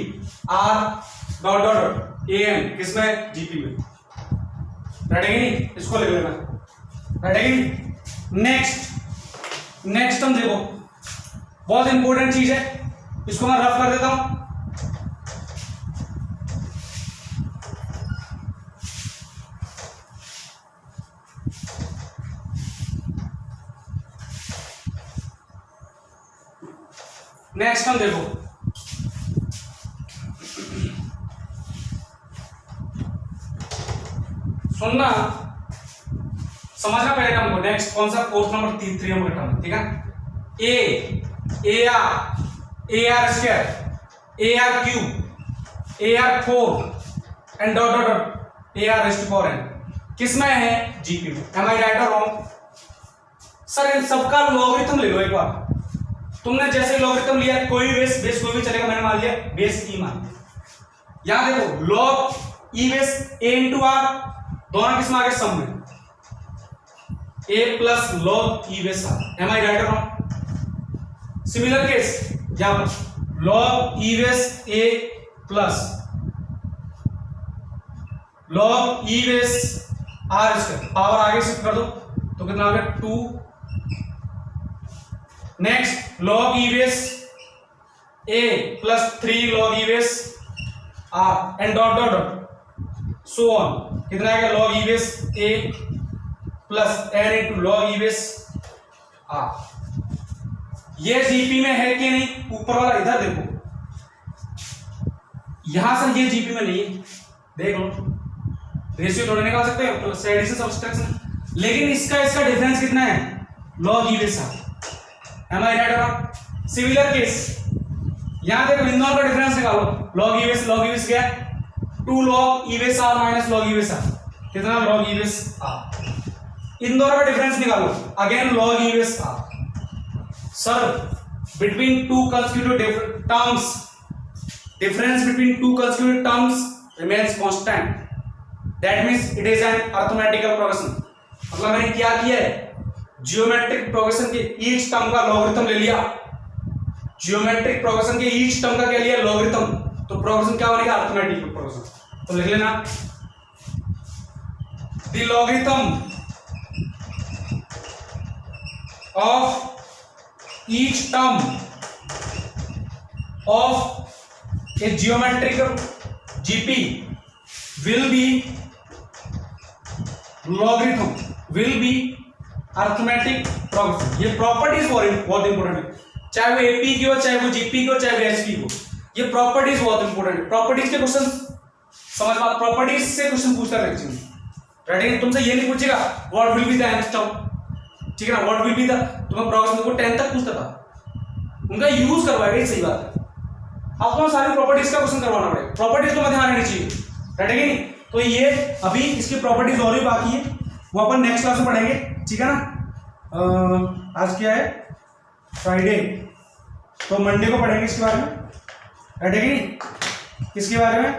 B: R dot dot dot an किसमें, जीपी में, रटेगी नहीं, इसको लिख लेना, रटेगी नहीं। नेक्स्ट हम देखो, बहुत इंपॉर्टेंट चीज है, इसको मैं रफ कर देता हूं। नेक्स्ट हम देखो, सुनना, समझना पहले टर्म को। नेक्स्ट कौन सा, फोर्थ नंबर 3 नंबर टर्म, ठीक है। A R square, AR cube, AR4 and dot dot dot AR⁴n किसमें है, जीपी में। एम आई राइट और रॉन्ग? सर इन सबका लॉगरिथम ले लो एक बार। तुमने जैसे लॉगरिथम लिया, कोई बेस कोई भी चलेगा, मैंने मान लिया बेस ई मान लिया। यहां देखो log e base a into R, दोनों किसमें आ गए, सम में, a plus log e base R. Am I right और रॉन्ग? सिमिलर केस यहां पर log e base a plus log e base R square, power आगे शिफ्ट कर दो तो कितना आ गया 2। Next log e base a plus 3 log e base r and dot dot dot so on, कितना आएगा log e base a plus n into log e base r। ये जीपी में है कि नहीं, ऊपर वाला इधर देखो, यहां से ये जीपी में नहीं है, देख लो, रेशियो थोड़े निकाल सकते हैं, तो एडिशन सब्सट्रैक्शन, लेकिन इसका डिफरेंस कितना है, log e base r। Am I right or not? Similar case यहां देखो, इन दोनों का डिफरेंस निकालो, log ई बेस क्या है, 2 log ई बेस r माइनस log ई बेस r, कितना log ई बेस r। इन दोनों का डिफरेंस निकालो, again log E base r। Sir between two consecutive terms, difference between two consecutive terms remains constant, that means it is an arithmetical progression. मतलब मैंने क्या किया है, geometric progression के ईच टर्म का लॉगरिथम ले लिया, जियोमेट्रिक प्रोग्रेशन के ईच टर्म का क्या लिया, लॉगरिथम, तो प्रोग्रेशन क्या बनेगा, अरिथमेटिक प्रोग्रेशन। तो लिख लेना the logarithm of each term of A geometric GP will B logarithm, will be arithmetic progression. ये प्रॉपर्टीज बहुत इंपॉर्टेंट है, चाहे वो एपी की हो, चाहे वो जीपी की हो, चाहे वो एचपी हो, ये प्रॉपर्टीज बहुत इंपॉर्टेंट है। प्रॉपर्टीज के क्वेश्चन समझ बात, प्रॉपर्टीज से क्वेश्चन पूछता है लेक्चर में, राइट। तुमसे ये नहीं पूछेगा what will be the nth term, ठीक है ना, व्हाट विल बी द, तुम्हें प्रोग्रेशन को 10 तक पूछता था, उनका यूज करवाएगा, सही बात है। आपको सारी प्रॉपर्टीज का क्वेश्चन करवाना पड़ेगा, प्रॉपर्टीज तो ध्यान रहनी चाहिए, राइट है कि नहीं। तो ये अभी इसकी प्रॉपर्टीज और भी बाकी है, वो अपन नेक्स्ट क्लास में पढ़ेंगे, ठीक है ना। आज क्या है, फ्राइडे, तो मंडे को पढ़ेंगे इसके बारे में, राइट है कि नहीं। किसके बारे में,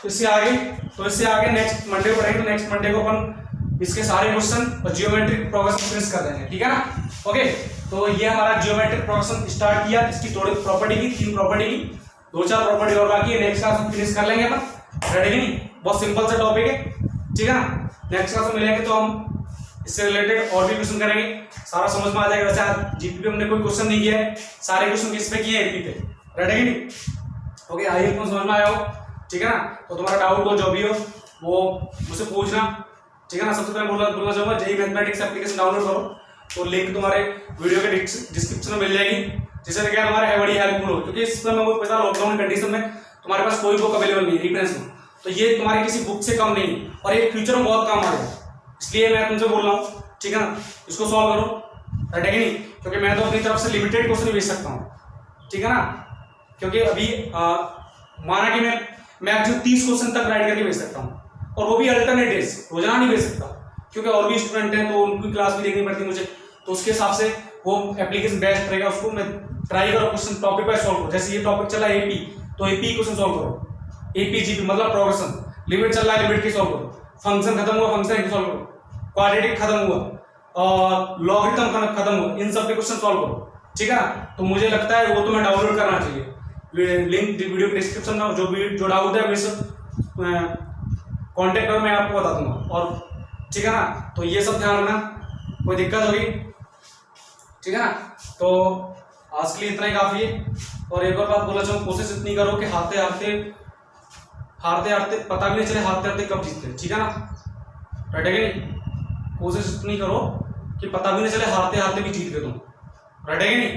B: इससे आगे, तो इससे आगे नेक्स्ट मंडे को पढ़ेंगे। तो नेक्स्ट मंडे को अपन इसके सारे क्वेश्चन और जियोमेट्रिक प्रोग्रेशन फिनिश कर देंगे, ठीक है ना। ओके, तो ये हमारा जियोमेट्रिक प्रोग्रेशन स्टार्ट किया, इसकी थोड़ी प्रॉपर्टी की, 3 प्रॉपर्टी की, 2-4 प्रॉपर्टी और बाकी है, नेक्स्ट क्लास में फिनिश कर लेंगे अपन, रेडी कि नहीं। बहुत सिंपल सा टॉपिक है, ठीक है ना। नेक्स्ट क्लास में मिलेंगे तो हम इससे रिलेटेड और भी क्वेश्चन करेंगे, सारा समझ में आ जाएगा। वैसे आज जीपी पे हमने कोई क्वेश्चन नहीं किया है, सारे क्वेश्चन किस पे किए हैं, एपी पे, रेडी कि नहीं। ओके, आई होप समझ में आया हो, ठीक है ना। तो तुम्हारा डाउट हो जो भी हो वो मुझसे पूछना, ठीक है ना। सबसे पहले बोलना चाहूंगा जेईई मैथमेटिक्स एप्लीकेशन डाउनलोड करो, तो लिंक तुम्हारे वीडियो के डिस्क्रिप्शन में मिल जाएगी, जिससे क्या तुम्हारे है बड़ी हेल्पफुल हो, क्योंकि इस समय वो पता लॉकडाउन कंडीशन में तुम्हारे पास कोई बुक अवेलेबल नहीं रेफरेंस में, तो ये तुम्हारी किसी बुक से कम नहीं और ये फ्यूचर में बहुत काम आएगा, इसलिए मैं तुमसे बोल रहा हूँ, ठीक है ना। इसको सॉल्व करो, राइट है कि नहीं, क्योंकि मैं तो अपनी तरफ से लिमिटेड क्वेश्चन भेज सकता हूँ, ठीक है ना। क्योंकि अभी माना कि मैं मैक्सिमम 30 क्वेश्चन तक राइट करके भेज सकता हूँ, और वो भी अल्टरनेटिव्स, रोजाना नहीं भेज सकता, क्योंकि और भी स्टूडेंट हैं तो उनकी क्लास भी देखनी पड़ती है मुझे, तो उसके हिसाब से वो एप्लीकेशन बेस्ट रहेगा। उसको मैं ट्राई करो क्वेश्चन टॉपिक पर सॉल्व करो, जैसे ये टॉपिक चला एपी, तो एपी क्वेश्चन सॉल्व करो, एपी जीपी मतलब प्रोग्रेशन, लिमिट चल रहा है लिमिट की सॉल्व करो, फंक्शन खत्म हुआ फंक्शन की सॉल्व करो, क्वाड्रेटिक खत्म हुआ और लॉगरिथम खत्म हुआ, इन सब के क्वेश्चन सॉल्व करो, ठीक है ना। तो मुझे लगता है वो तुम्हें डाउनलोड करना चाहिए, लिंक वीडियो के डिस्क्रिप्शन में जो डाउट है वैसे कॉन्टेक्ट करो, मैं आपको बता दूंगा, और ठीक है ना। तो ये सब ध्यान रखना, कोई दिक्कत होगी, ठीक है ना। तो आज के लिए इतना ही काफी है, और एक और बात बोलना चाहूँ, कोशिश इतनी करो कि हारते हारते पता भी नहीं चले हारते हारते कब जीतते, ठीक है ना, राइट है कि नहीं। कोशिश इतनी करो कि पता भी नहीं चले हारते हारते भी जीत गए तुम, राइट है कि नहीं,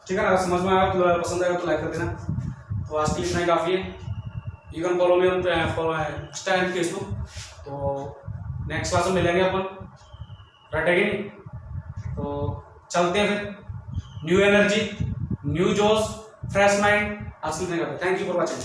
B: ठीक है ना। अगर समझ में आया तो पसंद आएगा तो लाइक कर देना। तो आज के लिए इतना ही काफी है, you can follow me on Insta and Facebook. तो नेक्स्ट क्लास में मिलेंगे अपन, राइट है कि नहीं। तो चलते हैं फिर, न्यू एनर्जी, न्यू जोश, फ्रेश माइंड। आज के लिए थैंक यू फॉर वॉचिंग।